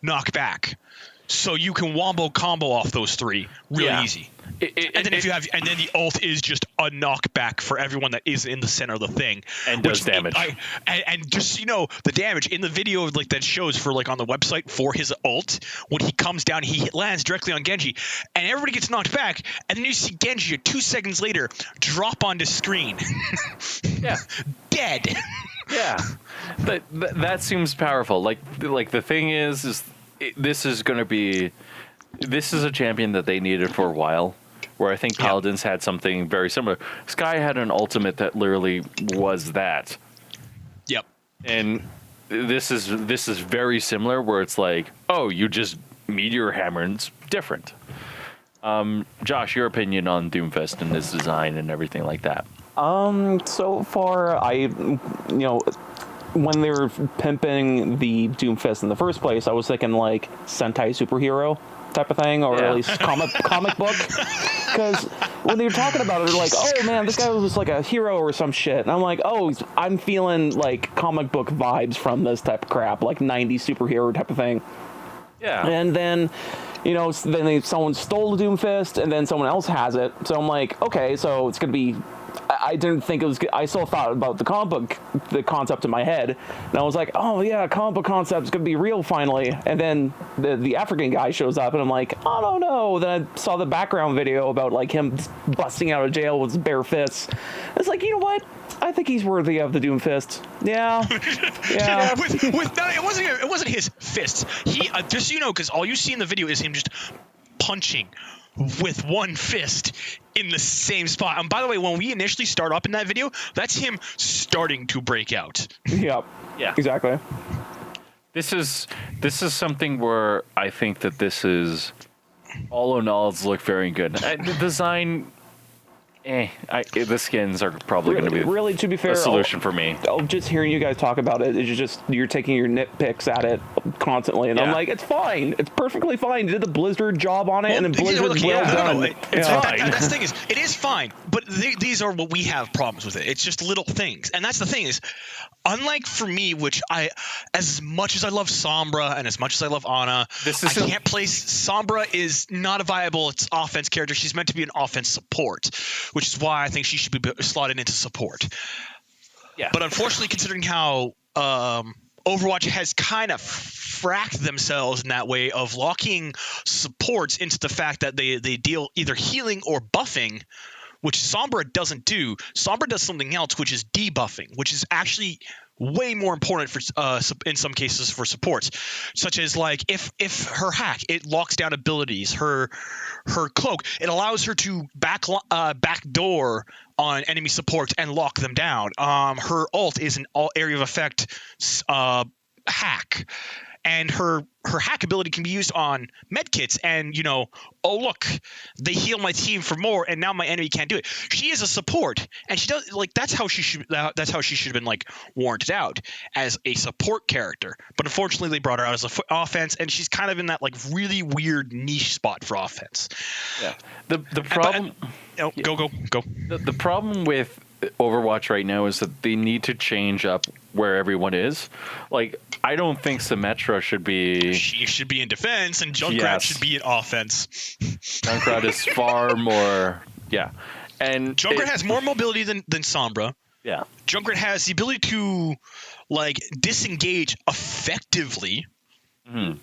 [SPEAKER 2] knock back. So you can wombo combo off those three really easy. And then the ult is just a knockback for everyone that is in the center of the thing
[SPEAKER 1] and does damage.
[SPEAKER 2] And just the damage in the video like that shows for like on the website for his ult, when he comes down, he lands directly on Genji, and everybody gets knocked back, and then you see Genji 2 seconds later drop onto screen.
[SPEAKER 1] Yeah,
[SPEAKER 2] dead.
[SPEAKER 1] Yeah, that seems powerful. Like the thing is this is a champion that they needed for a while. Where I think Paladins had something very similar. Sky had an ultimate that literally was that.
[SPEAKER 2] Yep.
[SPEAKER 1] And this is very similar, where it's like, oh, you just meteor hammer, and it's different. Josh, your opinion on Doomfist and his design and everything like that?
[SPEAKER 3] So far, when they were pimping the Doomfist in the first place, I was thinking like Sentai superhero type of thing, or at least comic book. Because when they were talking about it, they're like, oh man, this guy was like a hero or some shit. And I'm like, oh, I'm feeling like comic book vibes from this type of crap, like 90s superhero type of thing.
[SPEAKER 1] Yeah.
[SPEAKER 3] And then, someone stole the Doomfist, and then someone else has it. So I'm like, okay, so it's going to be... I didn't think it was good. I still thought about the comic book, the concept in my head, and I was like, oh yeah, comic book concept is going to be real finally. And then the African guy shows up, and I'm like, I don't know. Then I saw the background video about like him busting out of jail with his bare fists. It's like, you know what? I think he's worthy of the Doomfist. Yeah.
[SPEAKER 2] Yeah. It wasn't his fists. He just so you know, because all you see in the video is him just punching with one fist in the same spot. And by the way, when we initially start up in that video, that's him starting to break out.
[SPEAKER 3] Yep.
[SPEAKER 1] Yeah.
[SPEAKER 3] Exactly.
[SPEAKER 1] This is something where I think that this is all in all, it's look very good. The design, the skins are probably going to be
[SPEAKER 3] really, to be fair,
[SPEAKER 1] a solution for me.
[SPEAKER 3] Just hearing you guys talk about it, you're taking your nitpicks at it constantly, and I'm like, it's fine, it's perfectly fine. You did the Blizzard job on it, and then Blizzard's done.
[SPEAKER 1] It's fine.
[SPEAKER 2] That's the thing is, it is fine, but these are what we have problems with it. It's just little things, and that's the thing is, unlike for me, which as much as I love Sombra and as much as I love Ana, I can't place Sombra is not a viable offense character. She's meant to be an offense support, which is why I think she should be slotted into support.
[SPEAKER 1] Yeah.
[SPEAKER 2] But unfortunately, considering how Overwatch has kind of fracked themselves in that way of locking supports into the fact that they deal either healing or buffing, which Sombra doesn't do. Sombra does something else, which is debuffing, which is actually way more important for in some cases for supports, such as like if her hack, it locks down abilities, her cloak, it allows her to backdoor on enemy supports and lock them down. Her ult is an all area of effect hack, and her hack ability can be used on medkits, and oh look, they heal my team for more, and now my enemy can't do it. She is a support, and she does that's how she should have been like warranted out as a support character. But unfortunately, they brought her out as a offense, and she's kind of in that like really weird niche spot for offense.
[SPEAKER 1] Yeah. The problem.
[SPEAKER 2] Go.
[SPEAKER 1] The problem with Overwatch right now is that they need to change up where everyone is. Like, I don't think Symmetra should be...
[SPEAKER 2] She should be in defense, and Junkrat should be in offense.
[SPEAKER 1] Junkrat is far more... Yeah. And
[SPEAKER 2] Junkrat has more mobility than Sombra.
[SPEAKER 1] Yeah.
[SPEAKER 2] Junkrat has the ability to, like, disengage effectively.
[SPEAKER 1] Mm-hmm.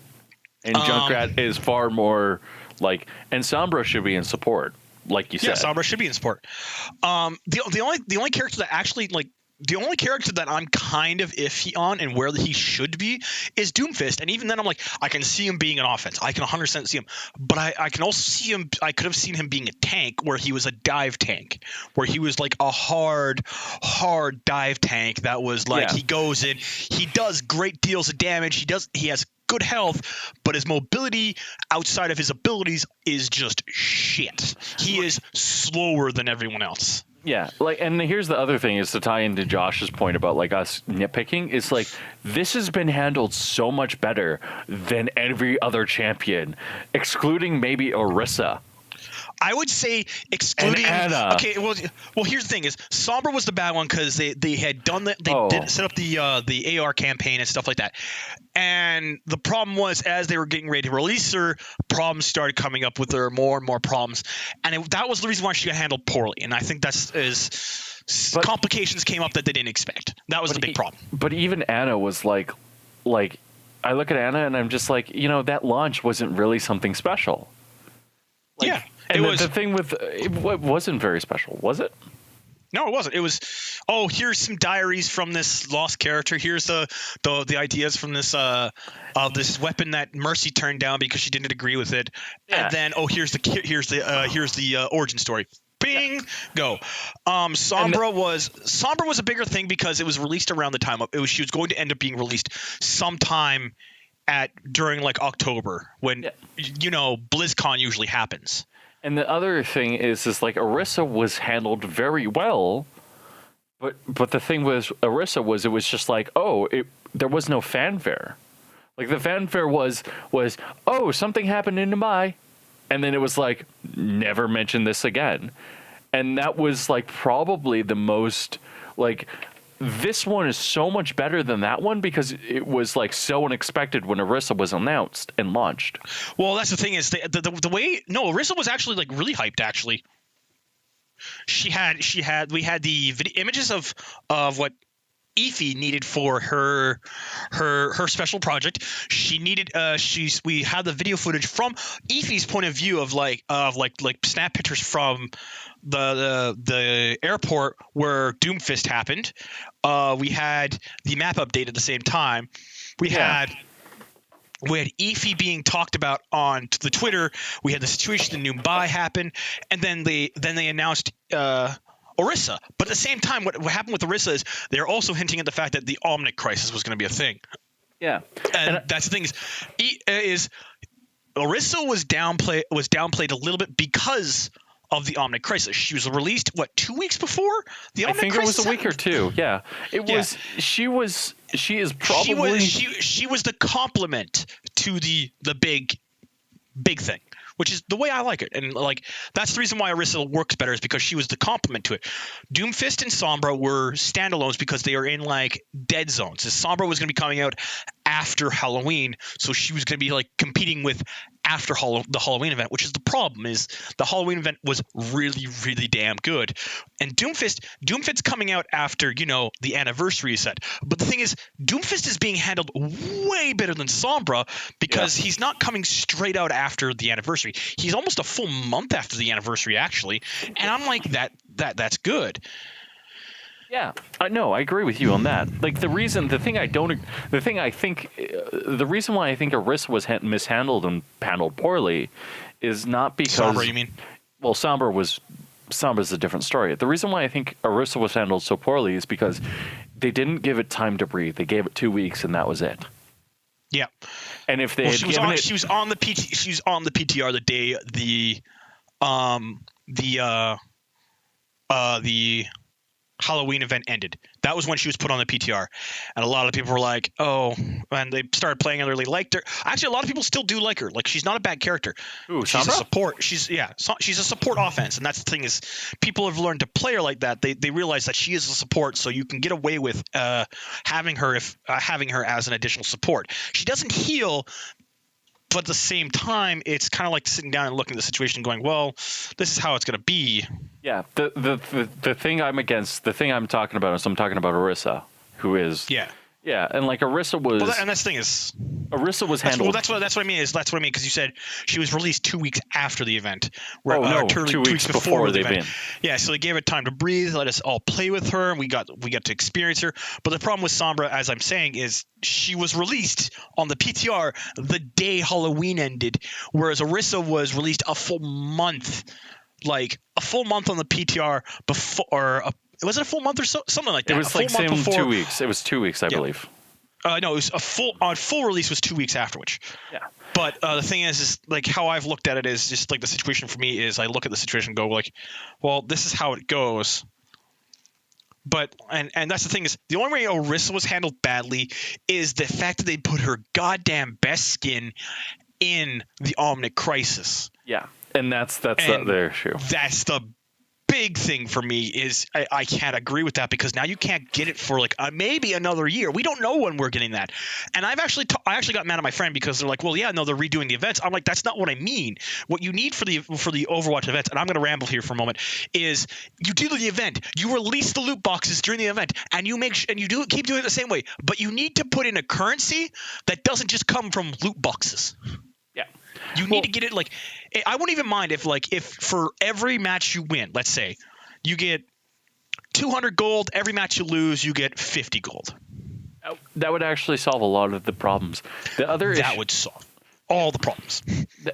[SPEAKER 1] And Junkrat is far more, like... And Sombra should be in support, like you said.
[SPEAKER 2] Yeah, Sombra should be in support. The only character that actually, like... The only character that I'm kind of iffy on and where he should be is Doomfist. And even then, I'm like, I can see him being an offense. I can 100% see him. But I can also see him. I could have seen him being a tank where he was a dive tank, where he was like a hard dive tank that was like he goes in, he does great deals of damage. He has good health, but his mobility outside of his abilities is just shit. He is slower than everyone else.
[SPEAKER 1] Yeah, like, and here's the other thing is to tie into Josh's point about like us nitpicking. It's like this has been handled so much better than every other champion, excluding maybe Orisa.
[SPEAKER 2] I would say excluding
[SPEAKER 1] Anna.
[SPEAKER 2] Okay, well, here's the thing: is Sombra was the bad one because they had done that. They did set up the AR campaign and stuff like that. And the problem was, as they were getting ready to release her, problems started coming up with her, more and more problems, and that was the reason why she got handled poorly. And I think complications came up that they didn't expect. That was the big problem.
[SPEAKER 1] But even Anna was like, I look at Anna and I'm just like, that launch wasn't really something special. Like,
[SPEAKER 2] yeah.
[SPEAKER 1] And the thing with it wasn't very special, was it?
[SPEAKER 2] No, it wasn't. It was, here's some diaries from this lost character. Here's the ideas from this this weapon that Mercy turned down because she didn't agree with it. Yeah. And then here's the origin story. Bing, go. Sombra was a bigger thing because it was released around the time she was going to end up being released sometime during like October when BlizzCon usually happens.
[SPEAKER 1] And the other thing is like Orisa was handled very well, but the thing with Orisa was it was just like, there was no fanfare. Like the fanfare was something happened in Dubai, and then it was like never mention this again. And that was like probably the most like this one is so much better than that one because it was like so unexpected when Orisa was announced and launched.
[SPEAKER 2] Well, that's the thing is the way Orisa was actually like really hyped actually. We had the images of what Efi needed for her special project. She needed we had the video footage from Efi's point of view of like snap pictures from the airport where Doomfist happened. We had the map update at the same time. We had Efi being talked about on the Twitter. We had the situation in Mumbai happen, and then they announced Orisa. But at the same time, what happened with Orisa is they're also hinting at the fact that the Omnic crisis was going to be a thing. Yeah, and that's the thing is Orisa was downplayed a little bit because of the Omnic crisis. She was released 2 weeks before the Omnic crisis? I think
[SPEAKER 1] it was a week or two. Yeah, was. She is probably
[SPEAKER 2] she was the complement to the big thing, which is the way I like it. And like that's the reason why Orisa works better is because she was the complement to it. Doomfist and Sombra were standalones because they are in like dead zones. Sombra was going to be coming out after Halloween, so she was going to be like competing with after the Halloween event, which is the problem. Is the Halloween event was really, really damn good, and Doomfist's coming out after the anniversary set. But the thing is, Doomfist is being handled way better than Sombra because he's not coming straight out after the anniversary. He's almost a full month after the anniversary, actually, and I'm like that's good.
[SPEAKER 1] Yeah, no, I agree with you on that. Like the reason why I think Arissa was mishandled and handled poorly is not because
[SPEAKER 2] Sombra, you mean?
[SPEAKER 1] Well, Sombra's a different story. The reason why I think Arissa was handled so poorly is because they didn't give it time to breathe. They gave it 2 weeks, and that was it.
[SPEAKER 2] Yeah.
[SPEAKER 1] And if they
[SPEAKER 2] she was on the PTR the day the Halloween event ended. That was when she was put on the PTR, and a lot of people were like, "Oh," and they started playing her. They really liked her. Actually, a lot of people still do like her. Like she's not a bad character.
[SPEAKER 1] Ooh,
[SPEAKER 2] she's
[SPEAKER 1] Sombra?
[SPEAKER 2] a support. She's a support offense, and that's the thing is, people have learned to play her like that. They realize that she is a support, so you can get away with having her as an additional support. She doesn't heal. But at the same time, it's kind of like sitting down and looking at the situation and going, well, this is how it's going to be.
[SPEAKER 1] Yeah, the thing I'm talking about is I'm talking about Arissa, who is and like Arissa was.
[SPEAKER 2] Well, and that's the thing is,
[SPEAKER 1] Arissa was handled.
[SPEAKER 2] That's what I mean because you said she was released 2 weeks after the event.
[SPEAKER 1] 2 weeks before the event.
[SPEAKER 2] Yeah, so they gave it time to breathe, let us all play with her, and we got to experience her. But the problem with Sombra, as I'm saying, is she was released on the PTR the day Halloween ended, whereas Arissa was released a full month on the PTR before. Was it a full month or so? Something like that.
[SPEAKER 1] It was like 2 weeks. It was 2 weeks, I believe.
[SPEAKER 2] No, it was full release was 2 weeks after which.
[SPEAKER 1] Yeah.
[SPEAKER 2] But the thing is like how I've looked at it is just like the situation for me is I look at the situation and go like, well, this is how it goes. But and that's the thing is the only way Arissa was handled badly is the fact that they put her goddamn best skin in the Omnic Crisis.
[SPEAKER 1] Yeah, and that's the other issue.
[SPEAKER 2] That's the big thing for me is I can't agree with that because now you can't get it for like maybe another year. We don't know when we're getting that. And I actually got mad at my friend because they're like, well, yeah, no, they're redoing the events. I'm like, that's not what I mean. What you need for the Overwatch events, and I'm going to ramble here for a moment, is you do the event, you release the loot boxes during the event, and you keep doing it the same way. But you need to put in a currency that doesn't just come from loot boxes.
[SPEAKER 1] Yeah.
[SPEAKER 2] You need to get it like I wouldn't even mind if for every match you win, let's say you get 200 gold, every match you lose you get 50 gold.
[SPEAKER 1] That would actually solve a lot of the problems. That
[SPEAKER 2] would solve all the problems.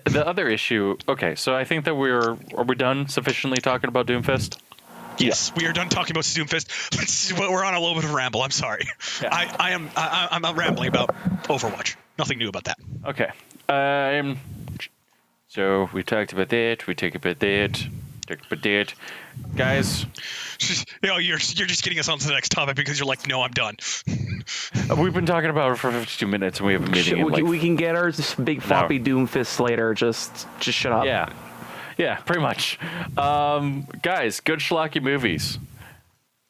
[SPEAKER 1] The other issue. Okay, so I think that are we done sufficiently talking about Doomfist?
[SPEAKER 2] Yes, we are done talking about Doomfist. We're on a little bit of a ramble. I'm sorry. Yeah. I'm rambling about Overwatch. Nothing new about that.
[SPEAKER 1] Okay. So we talked about that. We talked about that. Guys.
[SPEAKER 2] You're just getting us on to the next topic because you're like, no, I'm done.
[SPEAKER 1] We've been talking about it for 52 minutes and we have a meeting.
[SPEAKER 3] We can get our big floppy Doomfist later. Just shut up.
[SPEAKER 1] Yeah, pretty much. Guys, good schlocky movies.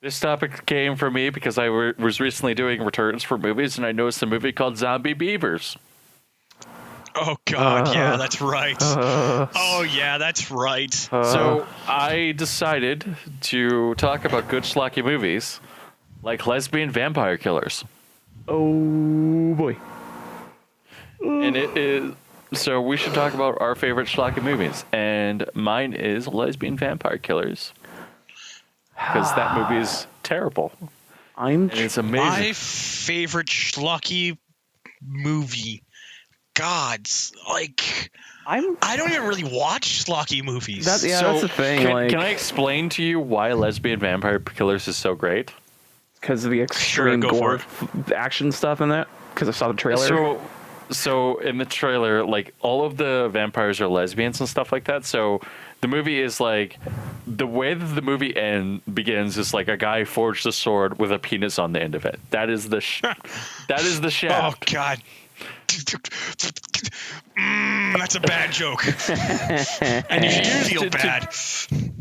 [SPEAKER 1] This topic came from me because I was recently doing returns for movies and I noticed a movie called Zombie Beavers.
[SPEAKER 2] Oh, God, yeah, that's right. Oh, yeah, that's right.
[SPEAKER 1] So I decided to talk about good schlocky movies like Lesbian Vampire Killers.
[SPEAKER 3] Oh, boy.
[SPEAKER 1] And it is... So we should talk about our favorite schlocky movies. And mine is Lesbian Vampire Killers. Because that movie is terrible. It's amazing.
[SPEAKER 2] My favorite schlocky movie... Gods, like I don't even really watch schlocky movies.
[SPEAKER 3] That's the thing.
[SPEAKER 1] Can I explain to you why Lesbian Vampire Killers is so great?
[SPEAKER 3] Because of the extreme gore action stuff in that. Because I saw the trailer.
[SPEAKER 1] So in the trailer, like all of the vampires are lesbians and stuff like that. So the movie is like the way that the movie begins is like a guy forged a sword with a penis on the end of it. That is the shaft.
[SPEAKER 2] Oh God. That's a bad joke. And you feel bad.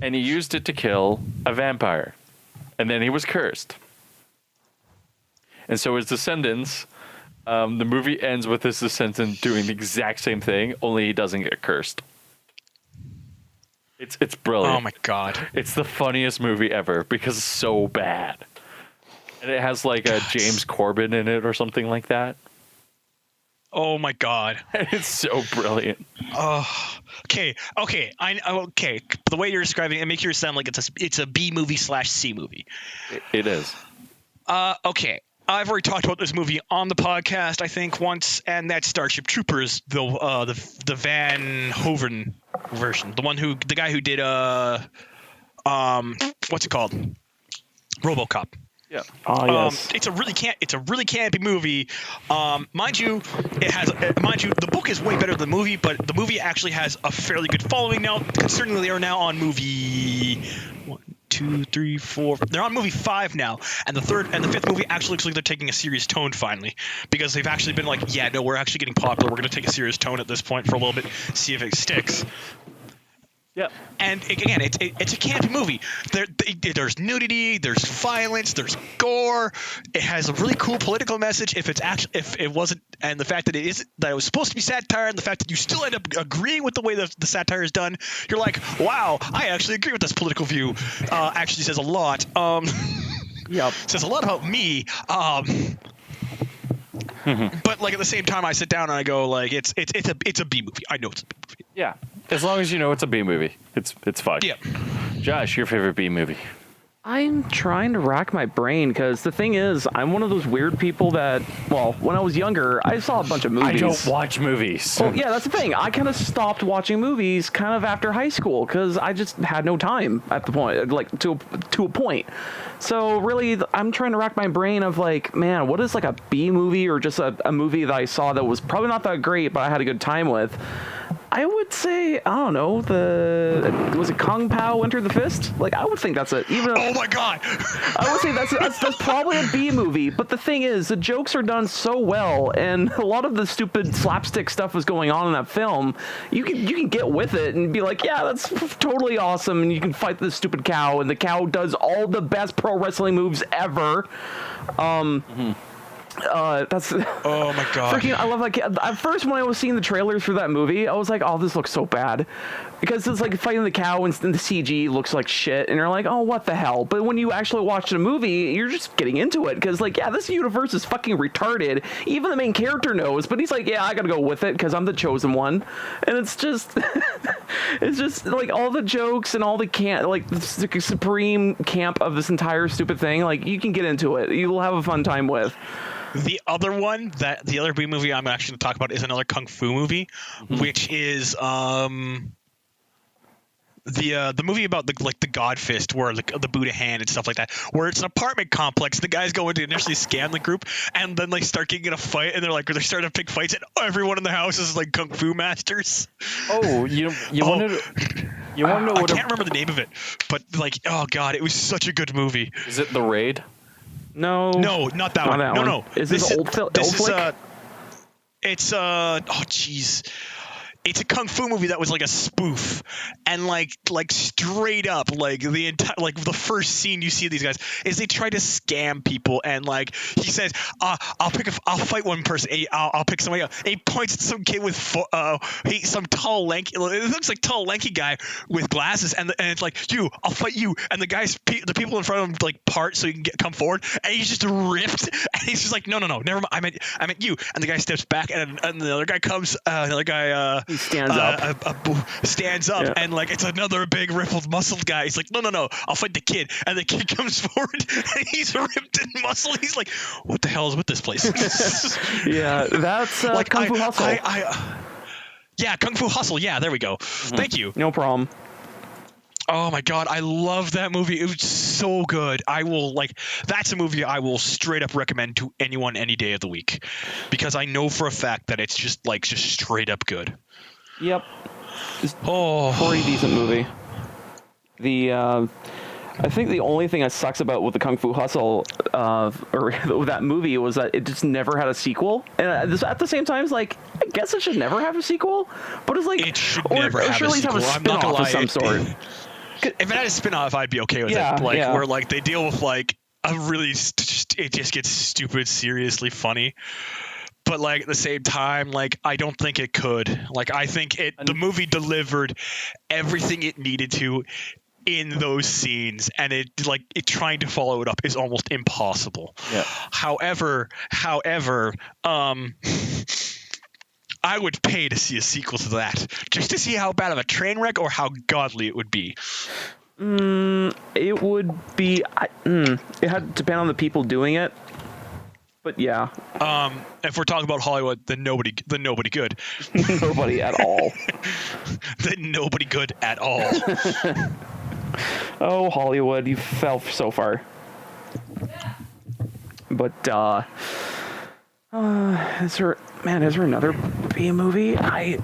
[SPEAKER 1] And he used it to kill a vampire. And then he was cursed. And so his descendants The movie ends with his assistant doing the exact same thing, only he doesn't get cursed. It's brilliant.
[SPEAKER 2] Oh my god.
[SPEAKER 1] It's the funniest movie ever because it's so bad. And it has like a James Corbin in it or something like that.
[SPEAKER 2] Oh my god.
[SPEAKER 1] It's so brilliant.
[SPEAKER 2] Okay. Okay. The way you're describing it makes it sound like it's a B movie / C movie.
[SPEAKER 1] It is.
[SPEAKER 2] Okay. I've already talked about this movie on the podcast, I think, once, and that's Starship Troopers, the Van Hoven version, the guy who did what's it called, RoboCop.
[SPEAKER 1] Yeah.
[SPEAKER 3] Yes.
[SPEAKER 2] It's a really campy movie. Mind you, the book is way better than the movie, but the movie actually has a fairly good following now. Concerning they are now on movie 1, 2, 3, 4. They're on movie 5 now, and the third and the fifth movie actually looks like they're taking a serious tone finally, because they've actually been like, yeah, no, we're actually getting popular. We're going to take a serious tone at this point for a little bit, see if it sticks.
[SPEAKER 1] Yep.
[SPEAKER 2] And again, it's a campy movie. There's nudity, there's violence, there's gore. It has a really cool political message. If it wasn't, and the fact that it was supposed to be satire, and the fact that you still end up agreeing with the way the satire is done, you're like, wow, I actually agree with this political view. Actually says a lot.
[SPEAKER 3] Yep.
[SPEAKER 2] Says a lot about me. But like at the same time, I sit down and I go like, it's a B movie. I know it's a B movie.
[SPEAKER 1] Yeah. As long as you know it's a B movie, it's fine.
[SPEAKER 2] Yeah.
[SPEAKER 1] Josh, your favorite B movie?
[SPEAKER 3] I'm trying to rack my brain because the thing is, I'm one of those weird people that, well, when I was younger, I saw a bunch of movies.
[SPEAKER 1] I don't watch movies.
[SPEAKER 3] Well, yeah, that's the thing. I kind of stopped watching movies kind of after high school because I just had no time at the point, like to a point. So really, I'm trying to rack my brain of like, man, what is like a B movie or just a movie that I saw that was probably not that great, but I had a good time with. I would say, I don't know, was it Kung Pao Enter the Fist? Like, I would think that's it.
[SPEAKER 2] Oh my god!
[SPEAKER 3] I would say that's probably a B movie, but the thing is, the jokes are done so well, and a lot of the stupid slapstick stuff was going on in that film. You can get with it and be like, yeah, that's totally awesome, and you can fight this stupid cow, and the cow does all the best pro wrestling moves ever. That's
[SPEAKER 2] Oh my god!
[SPEAKER 3] freaking. I love like at first when I was seeing the trailers for that movie, I was like, oh, this looks so bad, because it's like fighting the cow and the CG looks like shit, and you're like, oh, what the hell? But when you actually watch the movie, you're just getting into it because like, yeah, this universe is fucking retarded. Even the main character knows, but he's like, yeah, I gotta go with it because I'm the chosen one, and it's just it's just like all the jokes and all the the supreme camp of this entire stupid thing. Like, you can get into it. You'll have a fun time with.
[SPEAKER 2] The other one, the other B movie I'm actually going to talk about is another kung fu movie, which is the movie about the God Fist, where the Buddha hand and stuff like that, where it's an apartment complex. The guys go in to initially scam the group, and then they start getting in a fight, and they're starting to pick fights, and everyone in the house is like kung fu masters.
[SPEAKER 1] Oh, you want to know what?
[SPEAKER 2] I can't remember the name of it, but like, oh god, it was such a good movie.
[SPEAKER 1] Is it The Raid?
[SPEAKER 3] No,
[SPEAKER 2] not that one. No.
[SPEAKER 3] Is this old flick?
[SPEAKER 2] It's oh jeez. It's a kung fu movie that was like a spoof, and like straight up, like the entire, like the first scene you see of these guys is they try to scam people, and like he says, I'll fight one person, I'll pick somebody else. And he points at some kid with some tall lanky, it looks like tall lanky guy with glasses, and it's like, I'll fight you, and the people in front of him like part so you can come forward, and he's just ripped, and he's just like, no, never mind, I meant you, and the guy steps back, and another guy comes,
[SPEAKER 3] stands up,
[SPEAKER 2] yeah. And like it's another big rippled muscled guy. He's like, no, I'll fight the kid, and the kid comes forward and he's ripped and muscled. He's like, what the hell is with this place?
[SPEAKER 3] Yeah, that's
[SPEAKER 2] like
[SPEAKER 3] Kung Fu Hustle.
[SPEAKER 2] Yeah, Kung Fu Hustle. Yeah, there we go. Thank you.
[SPEAKER 3] No problem.
[SPEAKER 2] Oh my god, I love that movie. It was so good. That's a movie I will straight up recommend to anyone any day of the week, because I know for a fact that it's just straight up good.
[SPEAKER 3] Yep. Pretty decent movie. I think the only thing that sucks about with the Kung Fu Hustle or that movie was that it just never had a sequel. And at the same time, it's like, I guess it should never have a sequel. But it's like,
[SPEAKER 2] it should never have a sequel.
[SPEAKER 3] Have a spin-off of some sort.
[SPEAKER 2] If it had a spin-off, I'd be okay with it. Where like they deal with like a really, it just gets stupid, seriously funny. but like at the same time, like I don't think it could. Like I think the movie delivered everything it needed to in those scenes, and it trying to follow it up is almost impossible.
[SPEAKER 1] Yeah.
[SPEAKER 2] However, I would pay to see a sequel to that, just to see how bad of a train wreck or how godly it would be.
[SPEAKER 3] It would be. It had to depend on the people doing it. But yeah.
[SPEAKER 2] If we're talking about Hollywood, then nobody good.
[SPEAKER 3] Nobody at all.
[SPEAKER 2] Then nobody good at all.
[SPEAKER 3] Oh, Hollywood, you fell so far. But is there another B movie?
[SPEAKER 1] Dread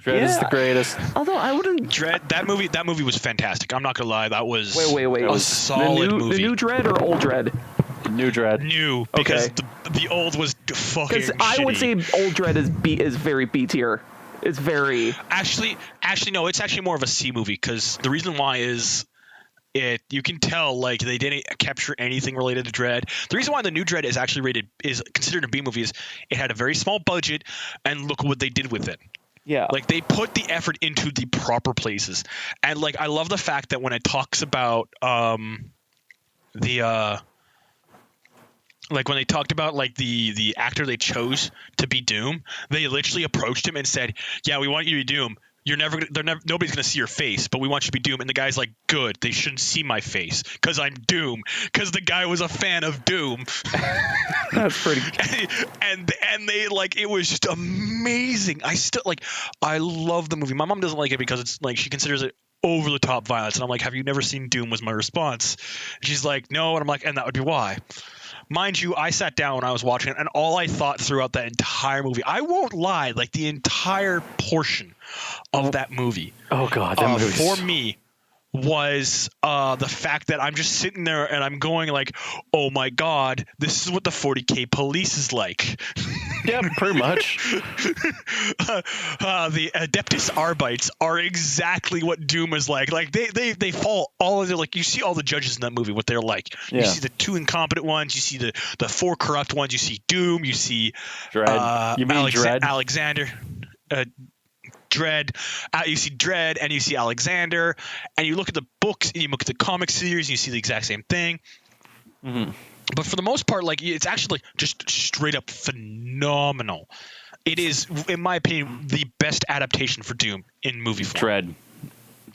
[SPEAKER 1] is the greatest.
[SPEAKER 3] Although I wouldn't.
[SPEAKER 2] Dread, that movie was fantastic. I'm not gonna lie, that was
[SPEAKER 3] Wait.
[SPEAKER 2] a solid movie.
[SPEAKER 3] The new Dread or old Dread?
[SPEAKER 1] New Dread.
[SPEAKER 2] New, because
[SPEAKER 3] Okay.
[SPEAKER 2] the old was fucking
[SPEAKER 3] Because I would say
[SPEAKER 2] shitty.
[SPEAKER 3] old Dread is very B tier. It's very.
[SPEAKER 2] Actually, no, it's actually more of a C movie, because the reason why is you can tell like they didn't capture anything related to Dread. The reason why the new Dread is actually considered a B movie is it had a very small budget, and look what they did with it.
[SPEAKER 3] Yeah.
[SPEAKER 2] Like they put the effort into the proper places, and like I love the fact that when it talks about like when they talked about like the actor they chose to be Doom, they literally approached him and said, "Yeah, we want you to be Doom. Nobody's gonna see your face, but we want you to be Doom." And the guy's like, "Good, they shouldn't see my face because I'm Doom." Because the guy was a fan of Doom.
[SPEAKER 3] That's pretty.
[SPEAKER 2] and they like, it was just amazing. I love the movie. My mom doesn't like it because it's like she considers it over the top violence, and I'm like, "Have you never seen Doom?" was my response. And she's like, "No," and I'm like, "And that would be why." Mind you, I sat down when I was watching it, and all I thought throughout that entire movie, I won't lie, like the entire portion of that movie,
[SPEAKER 1] Oh God, that movie
[SPEAKER 2] for me, was the fact that I'm just sitting there and I'm going like, "Oh my God, this is what the 40K police is like."
[SPEAKER 1] Yeah, pretty much.
[SPEAKER 2] The Adeptus Arbites are exactly what Doom is like. Like they fall all of the, like, you see all the judges in that movie, what they're like.
[SPEAKER 1] Yeah.
[SPEAKER 2] You see the 2 incompetent ones, you see the 4 corrupt ones, you see Doom, you see
[SPEAKER 1] Dread. You mean Dread?
[SPEAKER 2] Alexander. Dread, you see Dread, and you see Alexander, and you look at the books and you look at the comic series, and you see the exact same thing.
[SPEAKER 1] Mm-hmm.
[SPEAKER 2] But for the most part, like, it's actually like just straight up phenomenal. It is, in my opinion, the best adaptation for Doom in movie form.
[SPEAKER 1] Dread.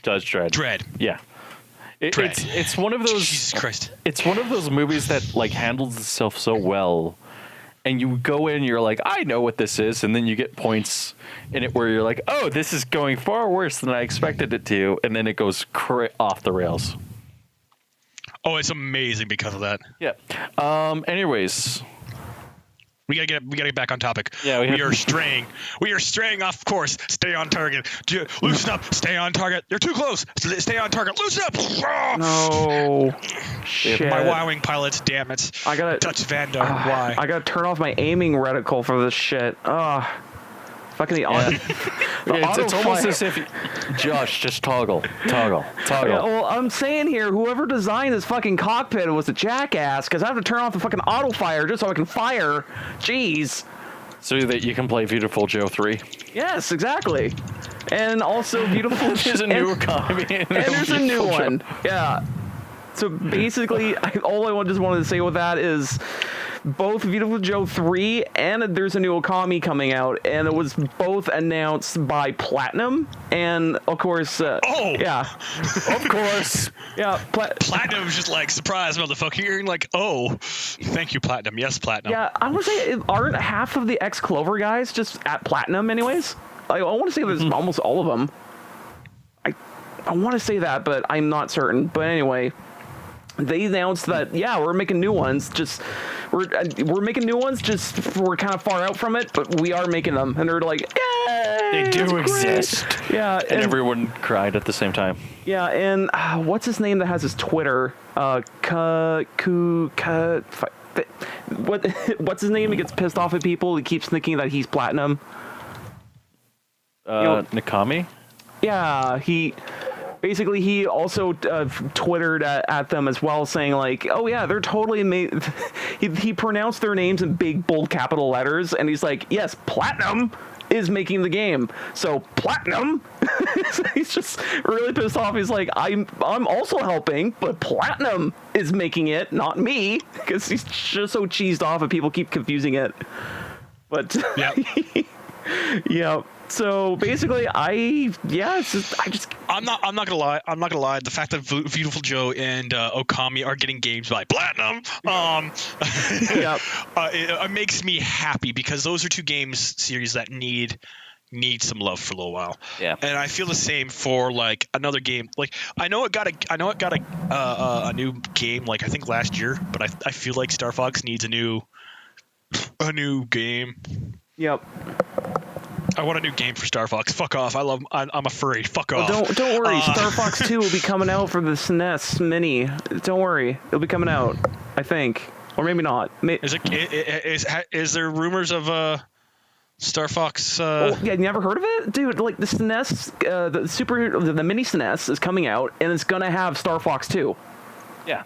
[SPEAKER 1] Does Dread.
[SPEAKER 2] Dread.
[SPEAKER 1] Yeah.
[SPEAKER 2] Dread.
[SPEAKER 1] It's one of those.
[SPEAKER 2] Jesus Christ.
[SPEAKER 1] It's one of those movies that like handles itself so well, and you go in, you're like, I know what this is, and then you get points in it where you're like, oh, this is going far worse than I expected it to, and then it goes off the rails.
[SPEAKER 2] Oh, it's amazing because of that.
[SPEAKER 1] Yeah. Anyways,
[SPEAKER 2] We gotta get back on topic.
[SPEAKER 1] Yeah,
[SPEAKER 2] we are straying. We are straying off course. Stay on target. Loosen up. Stay on target. You're too close. Stay on target. Loosen up.
[SPEAKER 3] No. Shit.
[SPEAKER 2] My Y-wing pilots. Damn it.
[SPEAKER 3] I gotta
[SPEAKER 2] Dutch Vandar. Why?
[SPEAKER 3] I gotta turn off my aiming reticle for this shit. Fucking the auto.
[SPEAKER 1] it's almost as if Josh just toggle.
[SPEAKER 3] Yeah, well, I'm saying here, whoever designed this fucking cockpit was a jackass, because I have to turn off the fucking auto fire just so I can fire. Jeez.
[SPEAKER 1] So that you can play Beautiful Joe 3.
[SPEAKER 3] Yes, exactly. And also Beautiful.
[SPEAKER 1] There's a new economy.
[SPEAKER 3] And there's a new one. Yeah. So basically, all I just wanted to say with that is both Beautiful Joe 3 and there's a new Okami coming out, and it was both announced by Platinum, and of course, yeah,
[SPEAKER 1] Of course.
[SPEAKER 3] yeah,
[SPEAKER 2] Platinum's just like, surprise, motherfucker. You're like, oh, thank you, Platinum. Yes, Platinum.
[SPEAKER 3] yeah. I want to say, aren't half of the ex-Clover guys just at Platinum, anyways? I want to say there's almost all of them. I want to say that, but I'm not certain. But anyway, they announced that we're making new ones. We're making new ones. Just we're kind of far out from it, but we are making them, and they're like, yay,
[SPEAKER 1] They do exist.
[SPEAKER 3] Yeah,
[SPEAKER 1] And everyone cried at the same time.
[SPEAKER 3] yeah, and what's his name that has his Twitter? What's his name? He gets pissed off at people. He keeps thinking that he's Platinum.
[SPEAKER 1] Nakami?
[SPEAKER 3] Yeah, Basically, he also twittered at them as well, saying like, "Oh yeah, they're totally made." he pronounced their names in big bold capital letters, and he's like, "Yes, Platinum is making the game. So Platinum." He's just really pissed off. He's like, "I'm also helping, but Platinum is making it, not me," because he's just so cheesed off, and people keep confusing it. But yeah. So basically, I'm not
[SPEAKER 2] gonna lie. The fact that Beautiful Joe and Okami are getting games by Platinum, it makes me happy because those are two games series that need some love for a little while.
[SPEAKER 1] Yeah.
[SPEAKER 2] And I feel the same for like another game. Like I know it got a new game like I think last year, but I feel like Star Fox needs a new game.
[SPEAKER 3] Yep.
[SPEAKER 2] I want a new game for Star Fox. Fuck off. I'm a furry. Fuck off.
[SPEAKER 3] Don't worry. Star Fox 2 will be coming out for the SNES Mini. Don't worry. It'll be coming out, I think. Or maybe not.
[SPEAKER 2] Is there rumors of Star Fox?
[SPEAKER 3] Oh, yeah, you never heard of it? Dude, like the SNES, the Mini SNES is coming out, and it's going to have Star Fox 2.
[SPEAKER 1] Yeah.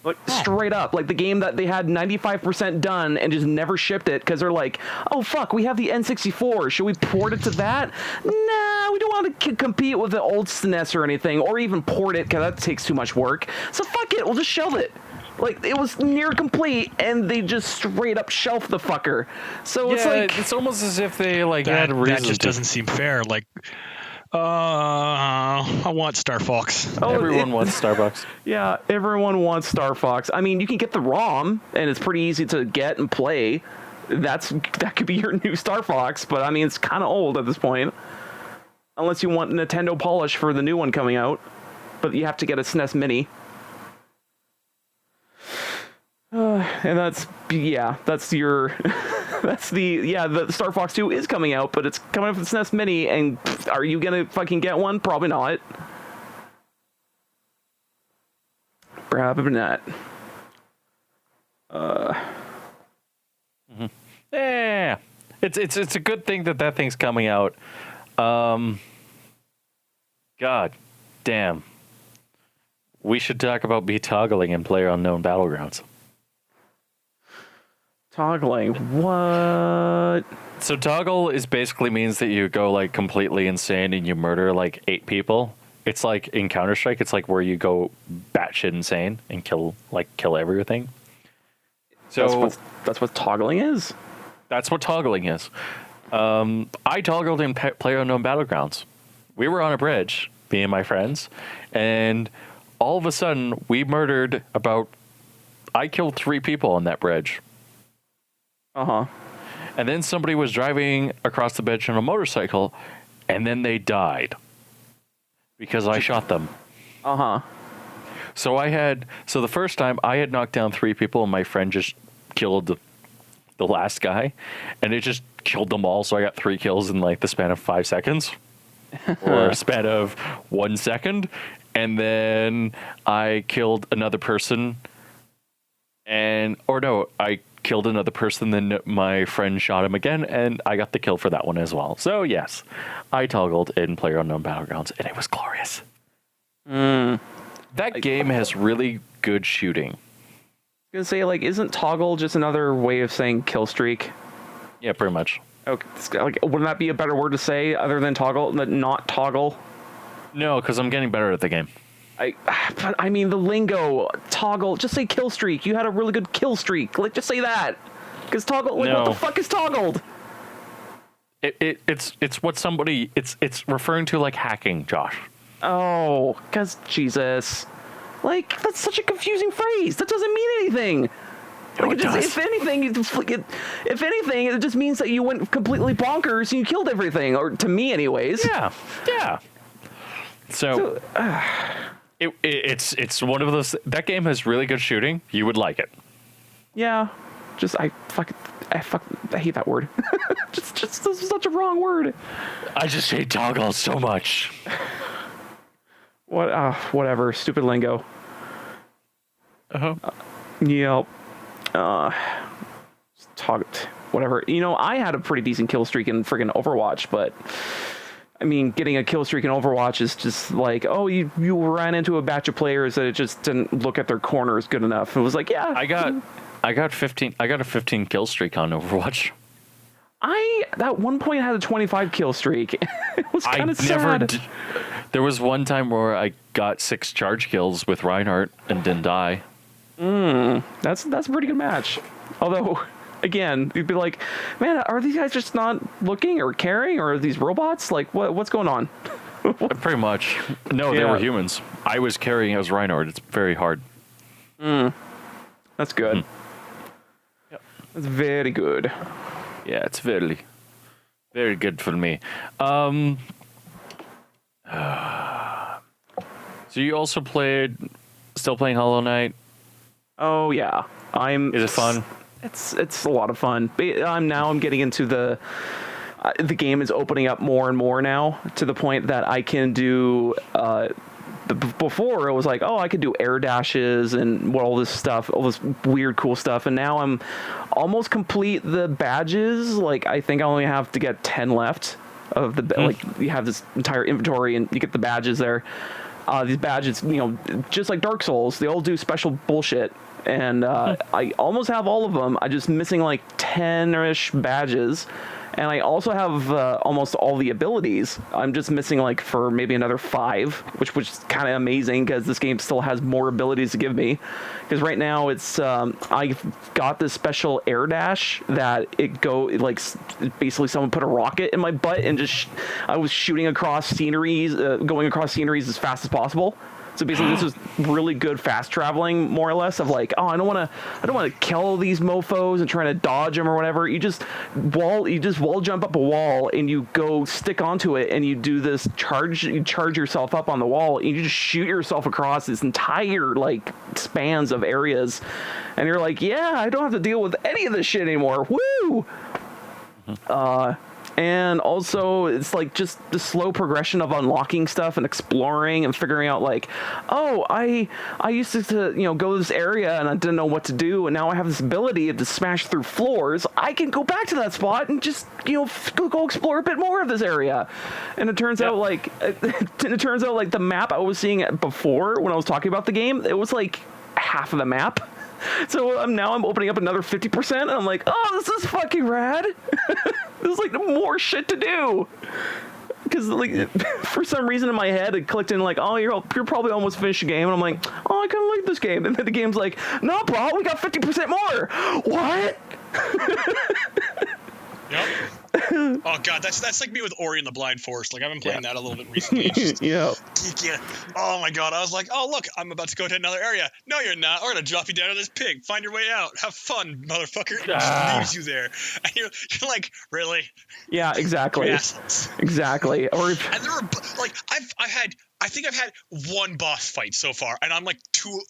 [SPEAKER 3] Like, straight up, like the game that they had 95% done and just never shipped it because they're like, oh fuck, we have the N64. Should we port it to that? Nah, we don't want to compete with the old SNES or anything, or even port it because that takes too much work. So fuck it, we'll just shelve it. Like it was near complete, and they just straight up shelved the fucker. So it's like
[SPEAKER 1] it's almost as if they like had a reason.
[SPEAKER 2] That just doesn't seem fair. Like. I want Star Fox.
[SPEAKER 1] Everyone wants Star Fox.
[SPEAKER 3] Yeah, everyone wants Star Fox. I mean, you can get the ROM, and it's pretty easy to get and play. That could be your new Star Fox, but I mean, it's kind of old at this point. Unless you want Nintendo polish for the new one coming out, but you have to get a SNES Mini. And the Star Fox 2 is coming out, but it's coming out for the SNES Mini, and are you gonna fucking get one? Probably not. Probably not.
[SPEAKER 1] Yeah, it's a good thing that thing's coming out. God damn. We should talk about toggling in PlayerUnknown Battlegrounds.
[SPEAKER 3] Toggling? What?
[SPEAKER 1] So toggle is basically means that you go like completely insane and you murder like 8 people. It's like in Counter-Strike, it's like where you go batshit insane and kill everything. So
[SPEAKER 3] that's what toggling is?
[SPEAKER 1] That's what toggling is. I toggled in PlayerUnknown Battlegrounds. We were on a bridge, me and my friends, and all of a sudden we murdered I killed 3 people on that bridge.
[SPEAKER 3] Uh-huh.
[SPEAKER 1] And then somebody was driving across the bridge on a motorcycle, and then they died because I shot them.
[SPEAKER 3] Uh-huh.
[SPEAKER 1] So the first time I had knocked down 3 people, and my friend just killed the last guy, and it just killed them all. So I got 3 kills in like the span of 5 seconds, or a span of 1 second, and then I killed another person, I killed another person, then my friend shot him again, and I got the kill for that one as well. So yes, I toggled in PlayerUnknown Battlegrounds, and it was glorious. That game has really good shooting.
[SPEAKER 3] I was gonna say, like, isn't toggle just another way of saying kill streak?
[SPEAKER 1] Yeah, pretty much.
[SPEAKER 3] Okay, like, wouldn't that be a better word to say other than toggle, not toggle?
[SPEAKER 1] No, because I'm getting better at the game.
[SPEAKER 3] But I mean, the lingo, toggle, just say kill streak. You had a really good kill streak. Like, just say that. Because toggle, like, what the fuck is toggled?
[SPEAKER 1] It's what somebody, it's referring to like hacking, Josh.
[SPEAKER 3] Oh, because Jesus. Like, that's such a confusing phrase. That doesn't mean anything. Like, if anything, it just means that you went completely bonkers and you killed everything. Or to me, anyways.
[SPEAKER 1] Yeah. So it's one of those. That game has really good shooting. You would like it.
[SPEAKER 3] Yeah. I hate that word. just this is such a wrong word.
[SPEAKER 1] I just hate toggle so much.
[SPEAKER 3] Whatever. Stupid lingo. Yep. Whatever. You know, I had a pretty decent kill streak in friggin' Overwatch, but I mean, getting a kill streak in Overwatch is just like, oh, you ran into a batch of players that it just didn't look at their corners good enough. It was like, yeah.
[SPEAKER 1] I got 15. I got a 15 kill streak on Overwatch.
[SPEAKER 3] I at one point had a 25 kill streak. It was kind of sad.
[SPEAKER 1] There was one time where I got 6 charge kills with Reinhardt and didn't die.
[SPEAKER 3] That's a pretty good match. Although, again, you'd be like, man, are these guys just not looking or caring, or are these robots? Like, what's going on?
[SPEAKER 1] Pretty much. No, they were humans. I was carrying as Reinhardt. It's very hard.
[SPEAKER 3] That's good.
[SPEAKER 1] Yep.
[SPEAKER 3] That's very good.
[SPEAKER 1] Yeah, it's very, very good for me. So you also still playing Hollow Knight?
[SPEAKER 3] Oh yeah,
[SPEAKER 1] Is it fun?
[SPEAKER 3] It's a lot of fun. I'm getting into the game is opening up more and more now to the point that I can do. Before it was like, oh, I could do air dashes and all this stuff, all this weird cool stuff, and now I'm almost complete the badges. Like I think I only have to get 10 left of the like you have this entire inventory and you get the badges there. These badges, just like Dark Souls, they all do special bullshit, and I almost have all of them. I'm just missing like 10-ish badges. And I also have almost all the abilities. I'm just missing like for maybe another 5, which is kind of amazing because this game still has more abilities to give me. Because right now it's I've got this special air dash that basically someone put a rocket in my butt and I was shooting across sceneries, going across sceneries as fast as possible. So basically, this is really good fast traveling, more or less. Of like, oh, I don't want to kill these mofo's and trying to dodge them or whatever. You just wall jump up a wall and you go stick onto it and you do this charge. You charge yourself up on the wall and you just shoot yourself across this entire like spans of areas, and you're like, yeah, I don't have to deal with any of this shit anymore. Woo! And also, it's like just the slow progression of unlocking stuff and exploring and figuring out like, oh, I used to go to this area and I didn't know what to do, and now I have this ability to smash through floors. I can go back to that spot and just go explore a bit more of this area. And it turns out like the map I was seeing before when I was talking about the game, it was like half of the map. So now I'm opening up another 50%, and I'm like, oh, this is fucking rad. There's like more shit to do. Because like for some reason in my head it clicked in like, oh, you're probably almost finished the game, and I'm like, oh, I kind of like this game, and then the game's like, no, bro, we got 50% more. What?
[SPEAKER 2] Yep. Oh god, that's like me with Ori and the Blind Forest. Like I've been playing that a little bit recently.
[SPEAKER 3] Yeah.
[SPEAKER 2] Oh my god, I was like, oh look, I'm about to go to another area. No, you're not. We're gonna drop you down to this pig. Find your way out. Have fun, motherfucker. Just leaves you there, and you're like, really?
[SPEAKER 3] Yeah, exactly.
[SPEAKER 2] Yes.
[SPEAKER 3] Exactly. Or
[SPEAKER 2] and there were like I think I've had one boss fight so far, and I'm like 4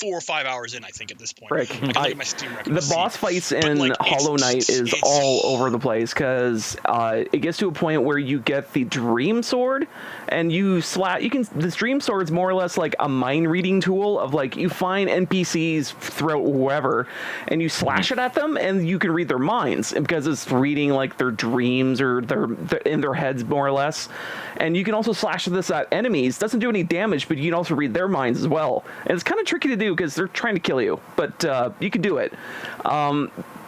[SPEAKER 2] or 5 hours in, I think, at this point.
[SPEAKER 3] Frick.
[SPEAKER 2] I can look at my Steam record.
[SPEAKER 3] The boss fights in Hollow Knight is all over the place because it gets to a point where you get the Dream Sword, and this Dream Sword's more or less like a mind reading tool of like you find NPCs throughout wherever, and you slash it at them, and you can read their minds because it's reading like their dreams or their in their heads more or less. And you can also slash this at enemies. Doesn't do any damage, but you can also read their minds as well. And it's kind of tricky to do because they're trying to kill you, but you can do it.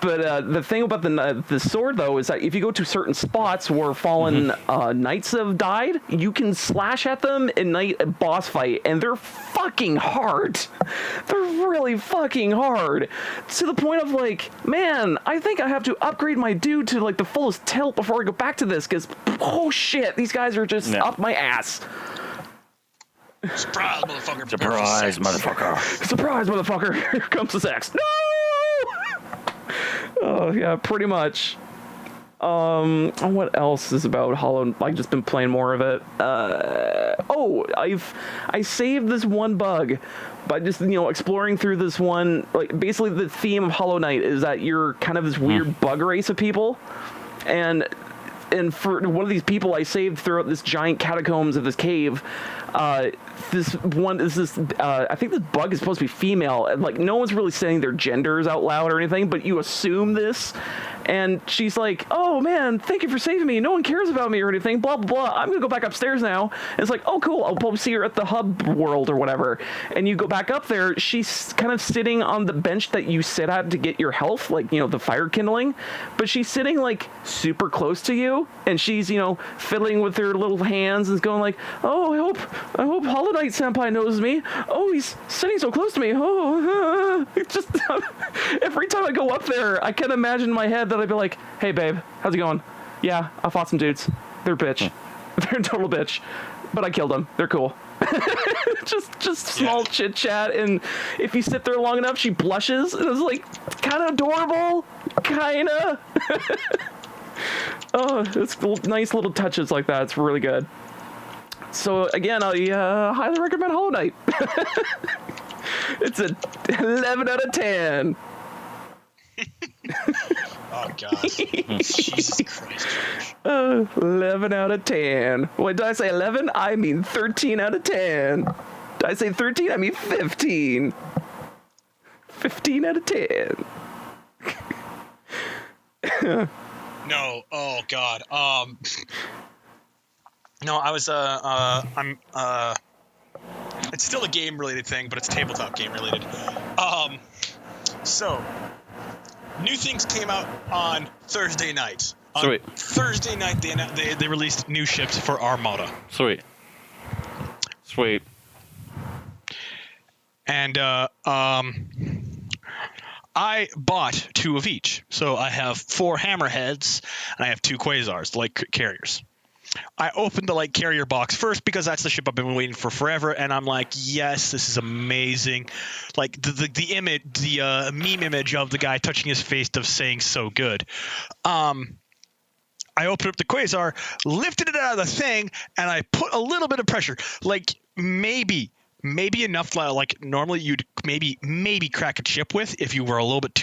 [SPEAKER 3] But the thing about the sword, though, is that if you go to certain spots where fallen knights have died, you can slash at them in a boss fight, and they're fucking hard. They're really fucking hard. To the point of like, man, I think I have to upgrade my dude to like the fullest tilt before I go back to this, because oh shit, these guys are just up my ass.
[SPEAKER 2] Surprise, motherfucker.
[SPEAKER 1] Surprise, motherfucker.
[SPEAKER 3] Surprise, motherfucker. Here comes the sex. No! Oh, yeah, pretty much. What else is about Hollow? I've just been playing more of it. I saved this one bug by just, exploring through this one. Like, basically the theme of Hollow Knight is that you're kind of this weird bug race of people. And for one of these people I saved throughout this giant catacombs of this cave, I think this bug is supposed to be female, and like no one's really saying their genders out loud or anything, but you assume this. And she's like, "Oh man, thank you for saving me. No one cares about me or anything. Blah blah blah. I'm gonna go back upstairs now." And it's like, "Oh cool. I'll probably see her at the hub world or whatever." And you go back up there. She's kind of sitting on the bench that you sit at to get your health, like the fire kindling. But she's sitting like super close to you, and she's fiddling with her little hands and going like, "Oh, I hope Hollow Knight Senpai knows me. Oh, he's sitting so close to me. Oh, it's just every time I go up there, I can imagine in my head that I'd be like, "Hey, babe, how's it going? Yeah, I fought some dudes. They're a bitch. They're a total bitch, but I killed them. They're cool." just small chit chat, and if you sit there long enough, she blushes, and it's like kind of adorable, kind of. Oh, it's nice little touches like that. It's really good. So again, I highly recommend Hollow Knight. It's a 11 out of 10.
[SPEAKER 2] Oh god. Jesus Christ, George.
[SPEAKER 3] 11 out of 10. Wait, did I say 11? I mean 13 out of 10. Did I say 13? I mean 15. 15 out of 10.
[SPEAKER 2] No, oh god. No, I was it's still a game related thing, but it's tabletop game related. So new things came out on Thursday night.
[SPEAKER 1] Sweet.
[SPEAKER 2] On Thursday night, they released new ships for Armada.
[SPEAKER 1] Sweet.
[SPEAKER 2] And I bought 2 of each. So I have 4 hammerheads and I have 2 quasars, the light carriers. I opened the light carrier box first because that's the ship I've been waiting for forever, and I'm like, yes, this is amazing. Like the image, the meme image of the guy touching his face of saying so good. I opened up the quasar, lifted it out of the thing, and I put a little bit of pressure, like maybe enough. Like normally you'd maybe crack a ship with if you were a little bit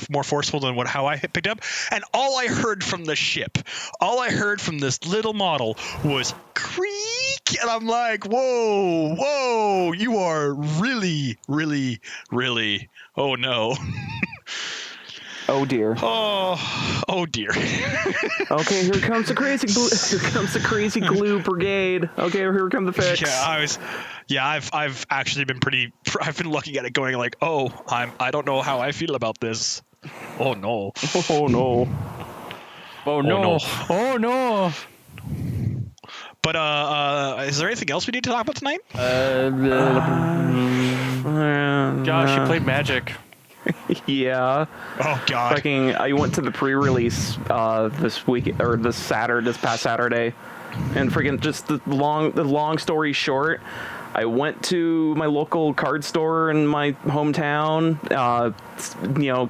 [SPEAKER 2] more forceful than how I picked up. And all I heard from the ship, all I heard from this little model was creak, and I'm like, whoa, you are really, oh no.
[SPEAKER 3] Oh dear.
[SPEAKER 2] Oh dear.
[SPEAKER 3] Okay, here comes the crazy glue. Here comes the crazy glue brigade. Okay, here come the fix.
[SPEAKER 2] I've actually been I've been looking at it going like, I don't know how I feel about this. Oh no.
[SPEAKER 3] Oh no.
[SPEAKER 1] Oh no. Oh no.
[SPEAKER 2] But is there anything else we need to talk about tonight?
[SPEAKER 1] Josh, you played Magic.
[SPEAKER 3] Yeah.
[SPEAKER 2] Oh god.
[SPEAKER 3] I went to the pre-release this week or this past Saturday, and freaking just the long story short, I went to my local card store in my hometown.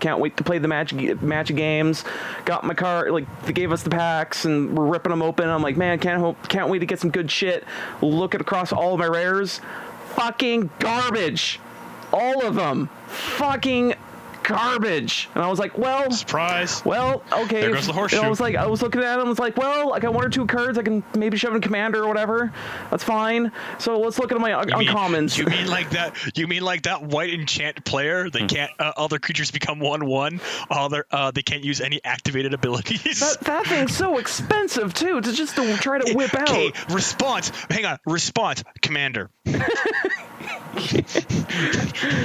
[SPEAKER 3] Can't wait to play the Magic games. Got my card, they gave us the packs, and we're ripping them open. I'm like, man, can't wait to get some good shit. Look across all of my rares, fucking garbage. All of them, fucking garbage. And I was like, well,
[SPEAKER 2] surprise.
[SPEAKER 3] Well, okay.
[SPEAKER 2] There goes the horseshoe.
[SPEAKER 3] I was looking at them. I was like, well, I got 1 or 2 cards. I can maybe shove in Commander or whatever. That's fine. So let's look at my uncommons.
[SPEAKER 2] You mean like that? You mean like that white enchant player? They can't. Other creatures become 1/1. They can't use any activated abilities.
[SPEAKER 3] That thing's so expensive too. To try to whip out.
[SPEAKER 2] Okay. Response. Hang on. Response. Commander.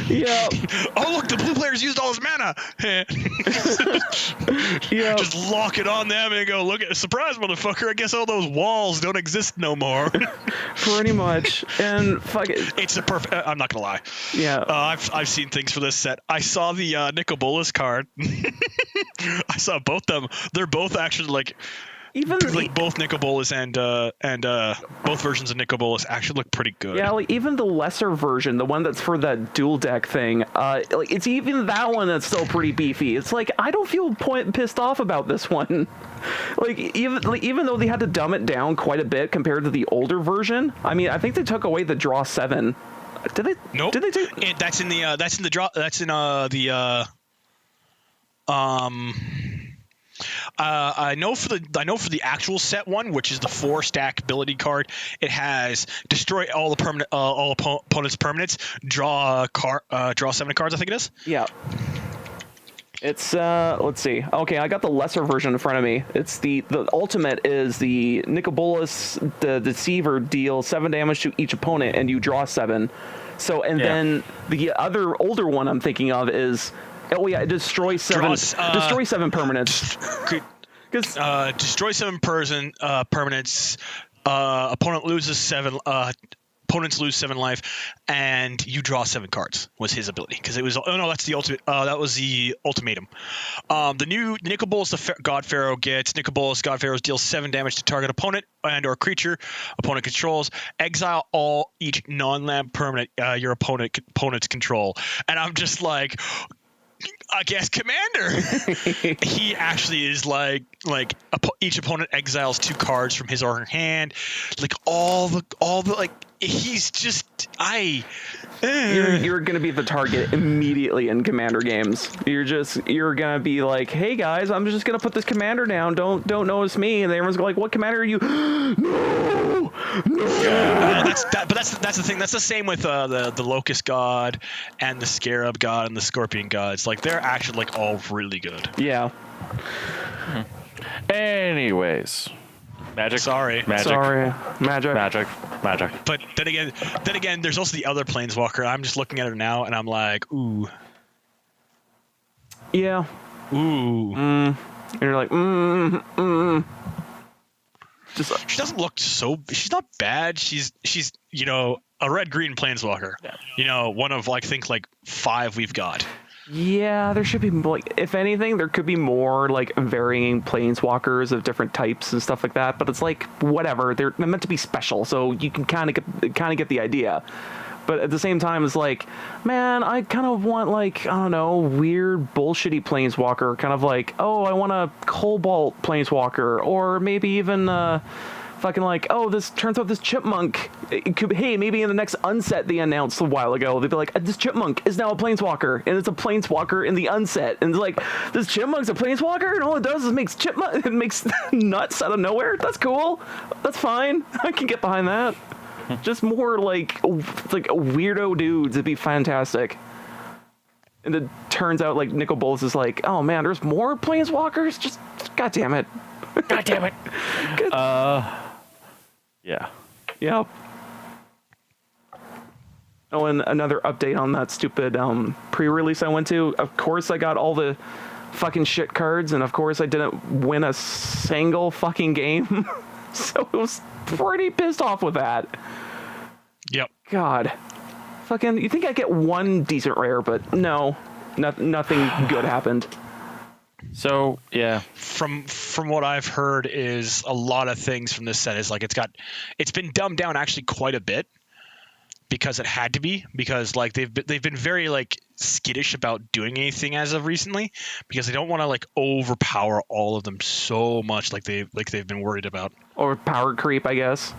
[SPEAKER 3] Yeah.
[SPEAKER 2] Oh look, the blue player's used all his mana.
[SPEAKER 3] Yeah.
[SPEAKER 2] Just lock it on them and go, look at surprise, motherfucker. I guess all those walls don't exist no more.
[SPEAKER 3] Pretty much. And fuck it.
[SPEAKER 2] It's a perfect. I'm not gonna lie.
[SPEAKER 3] Yeah.
[SPEAKER 2] I've seen things for this set. I saw the Nicobolas card. I saw both them. They're both actually
[SPEAKER 3] even
[SPEAKER 2] both Nicobolas and both versions of Nicobolas actually look pretty good.
[SPEAKER 3] Yeah, even the lesser version, the one that's for that dual deck thing, it's even that one that's still pretty beefy. It's like I don't feel pissed off about this one. Even though they had to dumb it down quite a bit compared to the older version. I mean, I think they took away the draw 7. Did they?
[SPEAKER 2] Nope.
[SPEAKER 3] Did they take?
[SPEAKER 2] That's in the draw. That's in I know for the actual set one, which is the 4-stack ability card, it has destroy all the permanent opponents' permanents, draw 7 cards. I think it is.
[SPEAKER 3] Yeah. It's let's see. Okay, I got the lesser version in front of me. It's the ultimate is the Nicobolus the Deceiver deals 7 damage to each opponent and you draw 7. So then the other older one I'm thinking of is destroy 7 destroy 7 permanents.
[SPEAKER 2] Destroy 7 permanents. Opponent loses 7. Opponents lose 7 life, and you draw 7 cards. Was his ability because it was? Oh no, that's the ultimate. That was the ultimatum. The new Nicobolus the God Pharaoh gets Nicobolus God Pharaoh deals 7 damage to target opponent and/or creature opponent controls. Exile each non-land permanent your opponent's control. And I'm just like, I guess Commander. He actually is like each opponent exiles 2 cards from his or her hand. Like all the like. He's just
[SPEAKER 3] You're gonna be the target immediately in Commander games. You're gonna be like, hey guys, I'm just gonna put this Commander down. Don't notice me. And everyone's like, what Commander are you? No.
[SPEAKER 2] But that's the thing. That's the same with the Locust God and the Scarab God and the Scorpion God. It's like they're actually like all really good.
[SPEAKER 3] Yeah.
[SPEAKER 1] Anyways. Magic.
[SPEAKER 3] Sorry.
[SPEAKER 1] Magic.
[SPEAKER 2] But then again, there's also the other Planeswalker. I'm just looking at her now, and I'm like, ooh.
[SPEAKER 3] Yeah.
[SPEAKER 2] Ooh.
[SPEAKER 3] And you're like,
[SPEAKER 2] She doesn't look so. She's not bad. She's a red-green Planeswalker. Yeah. One of I think 5 we've got.
[SPEAKER 3] Yeah, there should be if anything, there could be more varying planeswalkers of different types and stuff like that. But it's whatever. They're meant to be special, so you can kind of get the idea. But at the same time, it's man, I kind of want I don't know, weird bullshitty planeswalker. Kind of I want a Cobalt planeswalker, or maybe even fucking this turns out this chipmunk. Hey, maybe in the next unset they announced a while ago, they'd be like, this chipmunk is now a planeswalker, and it's a planeswalker in the unset, and it's this chipmunk's a planeswalker, and all it does is it makes nuts out of nowhere. That's cool. That's fine. I can get behind that. Just more weirdo dudes. It'd be fantastic. And it turns out Nicobolus is oh man, there's more planeswalkers. Just god damn it.
[SPEAKER 1] God damn it. Yeah.
[SPEAKER 3] Yep. Oh, and another update on that stupid pre-release I went to. Of course, I got all the fucking shit cards, and of course, I didn't win a single fucking game. So I was pretty pissed off with that.
[SPEAKER 2] Yep.
[SPEAKER 3] God. Fucking, you think I'd get one decent rare, but no. Nothing good happened.
[SPEAKER 1] So yeah,
[SPEAKER 2] from what I've heard is a lot of things from this set is it's been dumbed down actually quite a bit because it had to be, because they've been very skittish about doing anything as of recently because they don't want to overpower all of them so much they've been worried about,
[SPEAKER 3] or power creep, I guess.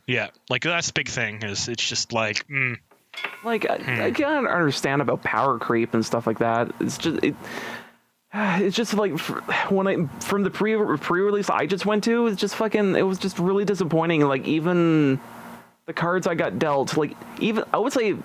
[SPEAKER 2] Yeah, that's the big thing is it's just I
[SPEAKER 3] can't understand about power creep and stuff like that. It's just from the pre-release I just went to, it's just it was just really disappointing. Even the cards I got dealt, even I would say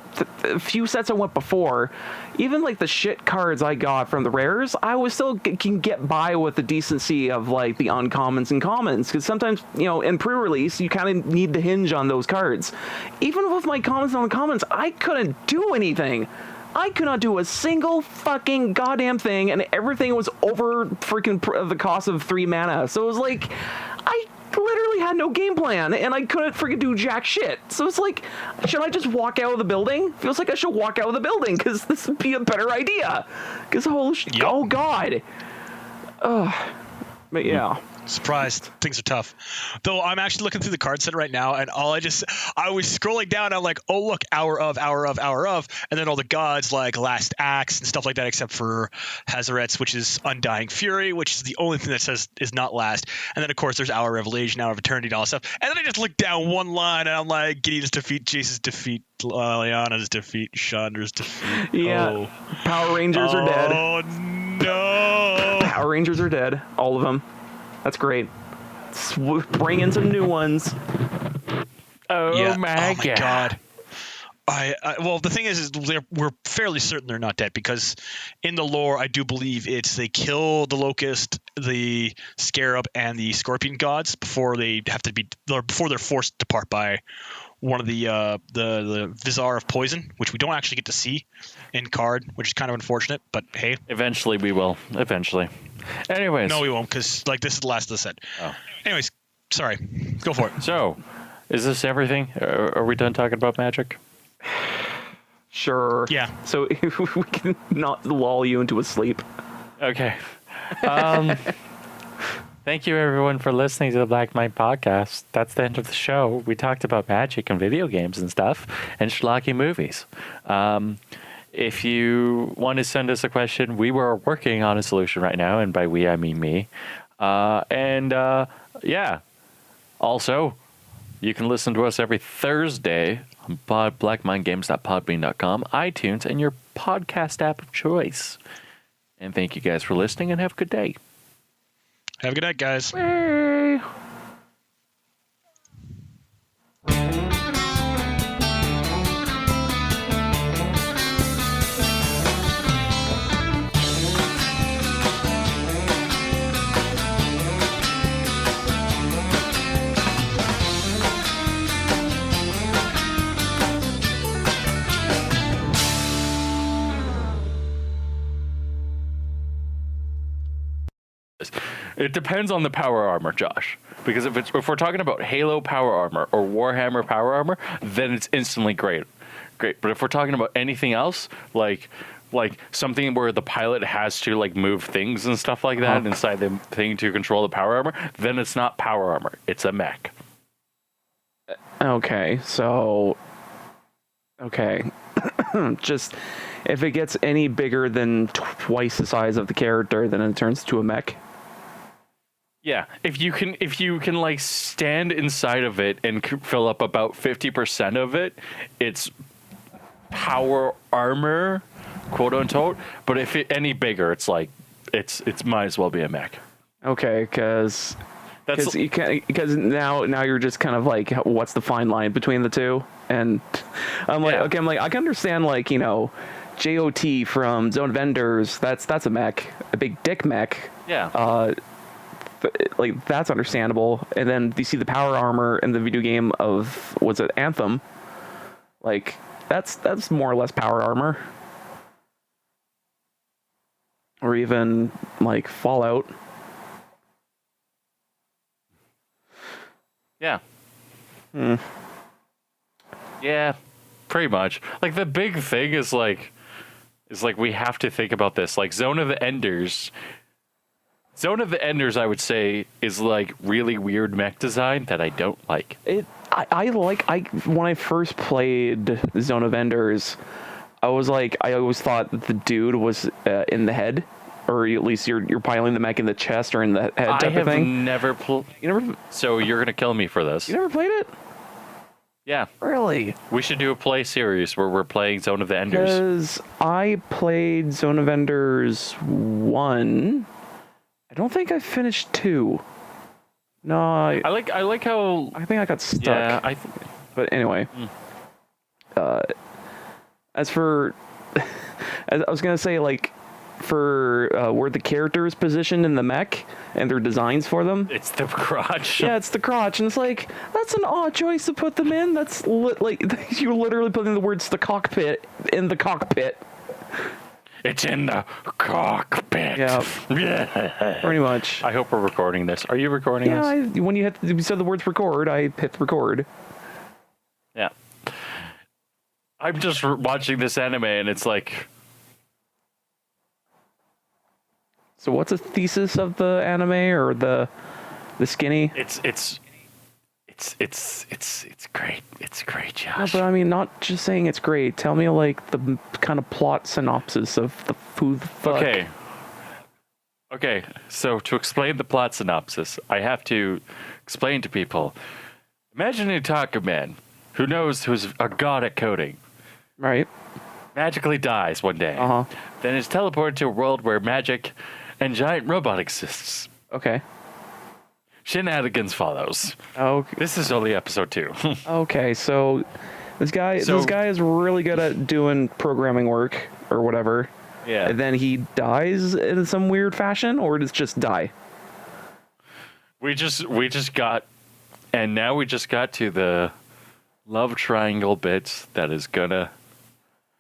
[SPEAKER 3] a few sets I went before, even the shit cards I got from the rares, I was still can get by with the decency of the uncommons and commons, because sometimes in pre-release you kind of need to hinge on those cards. Even with my commons and uncommons, I couldn't do anything. I could not do a single fucking goddamn thing, and everything was over freaking the cost of 3 mana. So it was I literally had no game plan, and I couldn't freaking do jack shit. So it's should I just walk out of the building? Feels like I should walk out of the building, because this would be a better idea. Because oh god. But yeah.
[SPEAKER 2] Surprised. Things are tough. Though I'm actually looking through the card set right now, and I was scrolling down, and I'm like, oh look, hour of, and then all the gods Last Axe and stuff like that, except for Hazaret's, which is Undying Fury, which is the only thing that says is not last. And then of course there's Hour of Revelation, Hour of Eternity, and all that stuff. And then I just look down one line, and I'm like, Gideon's defeat, Jace's defeat, Lyanna's defeat, Chandra's defeat.
[SPEAKER 3] Yeah.
[SPEAKER 2] Oh.
[SPEAKER 3] Power Rangers are dead.
[SPEAKER 2] Oh no.
[SPEAKER 3] Power Rangers are dead, all of them. That's great. Bring in some new ones.
[SPEAKER 1] Oh my
[SPEAKER 2] god. Well, the thing is we're fairly certain they're not dead, because in the lore, I do believe they kill the Locust, the Scarab, and the Scorpion gods before they're forced to depart by one of the Visar of Poison, which we don't actually get to see in card, which is kind of unfortunate. But hey,
[SPEAKER 1] eventually we will. Eventually. Anyways,
[SPEAKER 2] no, we won't, because this is the last of the set.
[SPEAKER 1] Oh.
[SPEAKER 2] Anyways, sorry, go for it.
[SPEAKER 1] So, is this everything? Are we done talking about Magic?
[SPEAKER 3] Sure.
[SPEAKER 2] Yeah.
[SPEAKER 3] So if we can not lull you into a sleep.
[SPEAKER 1] Okay. Thank you, everyone, for listening to the Black Mind podcast. That's the end of the show. We talked about magic and video games and stuff and scholcky movies. If you want to send us a question, we were working on a solution right now, and by we, I mean me. Yeah. Also, you can listen to us every Thursday on blackmindgames.podbean.com, iTunes, and your podcast app of choice. And thank you guys for listening, and have a good day.
[SPEAKER 2] Have a good night, guys.
[SPEAKER 3] Hey.
[SPEAKER 1] It depends on the power armor, Josh. Because if we're talking about Halo power armor or Warhammer power armor, then it's instantly great. But if we're talking about anything else, like something where the pilot has to like move things and stuff like that inside the thing to control the power armor, then it's not power armor. It's a mech.
[SPEAKER 3] Okay, so just if it gets any bigger than twice the size of the character, then it turns to a mech.
[SPEAKER 1] Yeah, if you can like stand inside of it and fill up about 50% of it, it's power armor, quote unquote. But if it any bigger, it's like it's might as well be a mech.
[SPEAKER 3] Okay, because now you're just kind of like, what's the fine line between the two? And I'm like, okay, I'm like, I can understand, like, you know, JOT from Zone of Enders. That's a mech, a big dick mech.
[SPEAKER 1] Yeah.
[SPEAKER 3] Like, that's understandable. And then you see the power armor in the video game of, was it Anthem? Like, that's more or less power armor. Or even like Fallout.
[SPEAKER 1] Yeah. Yeah, pretty much. Like, the big thing is like we have to think about this. Like, Zone of the Enders, I would say, is like really weird mech design that I don't like.
[SPEAKER 3] I when I first played Zone of Enders, I was like, I always thought that the dude was in the head, or at least you're piling the mech in the chest or in the head type of thing.
[SPEAKER 1] So you're gonna kill me for this.
[SPEAKER 3] You never played it?
[SPEAKER 1] Yeah.
[SPEAKER 3] Really?
[SPEAKER 1] We should do a play series where we're playing Zone of the Enders.
[SPEAKER 3] Because I played Zone of Enders 1. I don't think I finished 2. No,
[SPEAKER 1] I like how
[SPEAKER 3] I think I got stuck.
[SPEAKER 1] Yeah,
[SPEAKER 3] but anyway. As for as I was gonna say, like, for where the character is positioned in the mech and their designs for them,
[SPEAKER 1] it's the crotch.
[SPEAKER 3] Yeah, it's the crotch, and it's like, that's an odd choice to put them in. That's like you're literally putting the words "the cockpit" in the cockpit.
[SPEAKER 1] It's in the cockpit.
[SPEAKER 3] Yeah, pretty much.
[SPEAKER 1] I hope we're recording this. Are you recording this?
[SPEAKER 3] Yeah, when you said the words "record," I hit record.
[SPEAKER 1] Yeah. I'm just watching this anime, and it's like.
[SPEAKER 3] So what's the thesis of the anime or the skinny?
[SPEAKER 1] It's great. It's great, Josh.
[SPEAKER 3] No, but I mean, not just saying it's great. Tell me, like, the kind of plot synopsis of the food.
[SPEAKER 1] Okay. So to explain the plot synopsis, I have to explain to people. Imagine an otaku man who's a god at coding.
[SPEAKER 3] Right.
[SPEAKER 1] Magically dies one day.
[SPEAKER 3] Uh-huh.
[SPEAKER 1] Then is teleported to a world where magic and giant robot exists.
[SPEAKER 3] Okay.
[SPEAKER 1] Shenanigans follows.
[SPEAKER 3] Okay.
[SPEAKER 1] This is only episode 2.
[SPEAKER 3] Okay, so this guy is really good at doing programming work or whatever.
[SPEAKER 1] Yeah.
[SPEAKER 3] And then he dies in some weird fashion, or does just die?
[SPEAKER 1] We just got to the love triangle bit that is gonna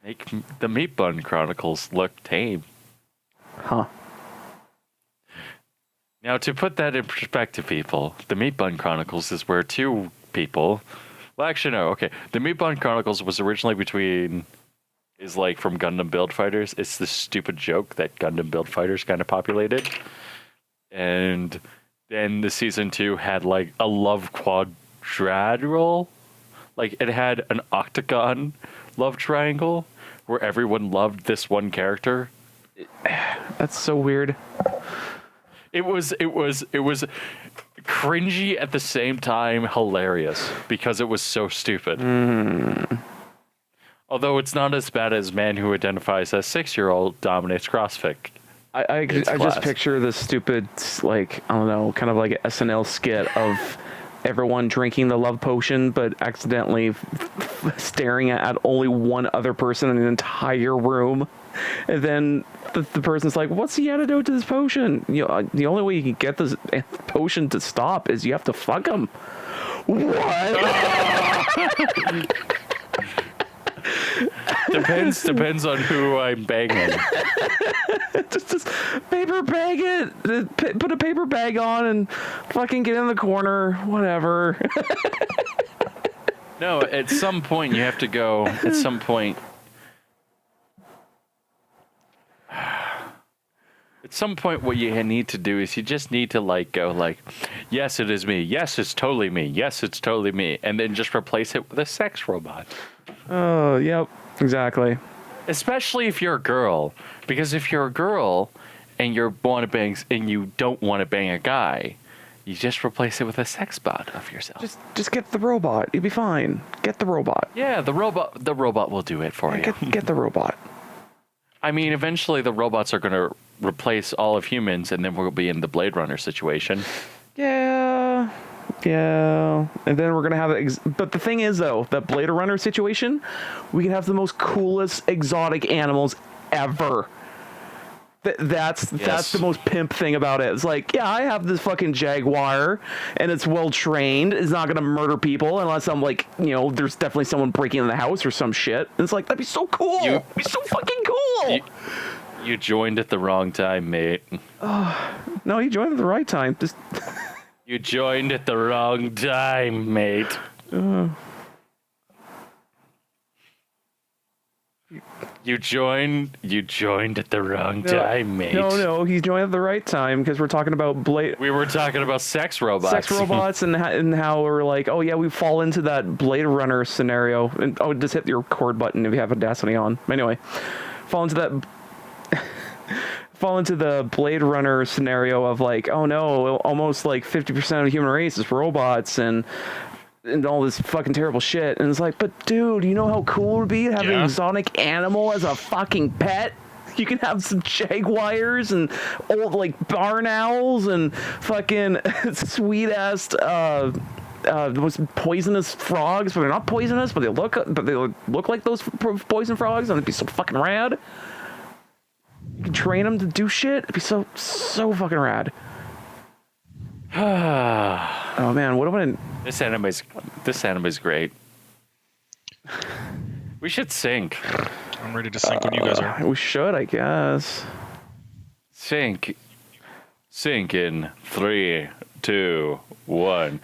[SPEAKER 1] make the Meat Bun Chronicles look tame.
[SPEAKER 3] Huh.
[SPEAKER 1] Now, to put that in perspective, people, the Meat Bun Chronicles is where two people. Well, actually, no. Okay, the Meat Bun Chronicles was originally from Gundam Build Fighters. It's this stupid joke that Gundam Build Fighters kind of populated, and then the season 2 had like a love quadrilateral, like it had an octagon love triangle where everyone loved this one character.
[SPEAKER 3] That's so weird.
[SPEAKER 1] It was cringy at the same time hilarious because it was so stupid. Although it's not as bad as man who identifies as 6-year-old dominates CrossFit.
[SPEAKER 3] I just picture this stupid, like, I don't know, kind of like an SNL skit of everyone drinking the love potion, but accidentally staring at only one other person in the entire room. And then the person's like, what's the antidote to this potion? You know, the only way you can get this potion to stop is you have to fuck him. What?
[SPEAKER 1] Depends on who I'm banging.
[SPEAKER 3] just paper bag it. Put a paper bag on and fucking get in the corner. Whatever.
[SPEAKER 1] No, at some point you have to go. At some point. At some point, what you need to do is you just need to go yes, it is me. Yes, it's totally me. Yes, it's totally me. And then just replace it with a sex robot.
[SPEAKER 3] Oh, yep, exactly.
[SPEAKER 1] Especially if you're a girl, because if you're a girl and you don't want to bang a guy, you just replace it with a sex bot of yourself.
[SPEAKER 3] Just get the robot. You'll be fine. Get the robot.
[SPEAKER 1] Yeah, the robot will do it for you.
[SPEAKER 3] Get the robot.
[SPEAKER 1] I mean, eventually the robots are going to replace all of humans, and then we'll be in the Blade Runner situation.
[SPEAKER 3] Yeah. And then we're gonna have but the thing is, though, that Blade Runner situation, we can have the most coolest exotic animals ever. That's the most pimp thing about it. It's like, yeah, I have this fucking jaguar, and it's well trained. It's not gonna murder people unless I'm like, there's definitely someone breaking in the house or some shit. And it's like, that'd be so cool. It'd be so fucking cool.
[SPEAKER 1] You joined at the wrong time, mate.
[SPEAKER 3] No, you joined at the right time. Just.
[SPEAKER 1] You joined at the wrong time, mate. You joined at the wrong time, mate.
[SPEAKER 3] No, he's joined at the right time because we're talking about Blade.
[SPEAKER 1] We were talking about sex robots.
[SPEAKER 3] Sex robots and how we're like, oh yeah, we fall into that Blade Runner scenario. And just hit your record button if you have Audacity on. Anyway, fall into the Blade Runner scenario of like, oh no, almost like 50% of the human race is robots and all this fucking terrible shit. And it's like, but dude, you know how cool it would be to have an exotic animal as a fucking pet? You can have some jaguars and old like barn owls and fucking sweet ass most poisonous frogs, but they're not poisonous, but they look like those poison frogs, and it'd be so fucking rad. You can train them to do shit. It'd be so fucking rad. Oh man, what am I?
[SPEAKER 1] This anime's great. We should sync.
[SPEAKER 2] I'm ready to sync when you guys are.
[SPEAKER 3] We should, I guess.
[SPEAKER 1] Sync in 3, 2, 1.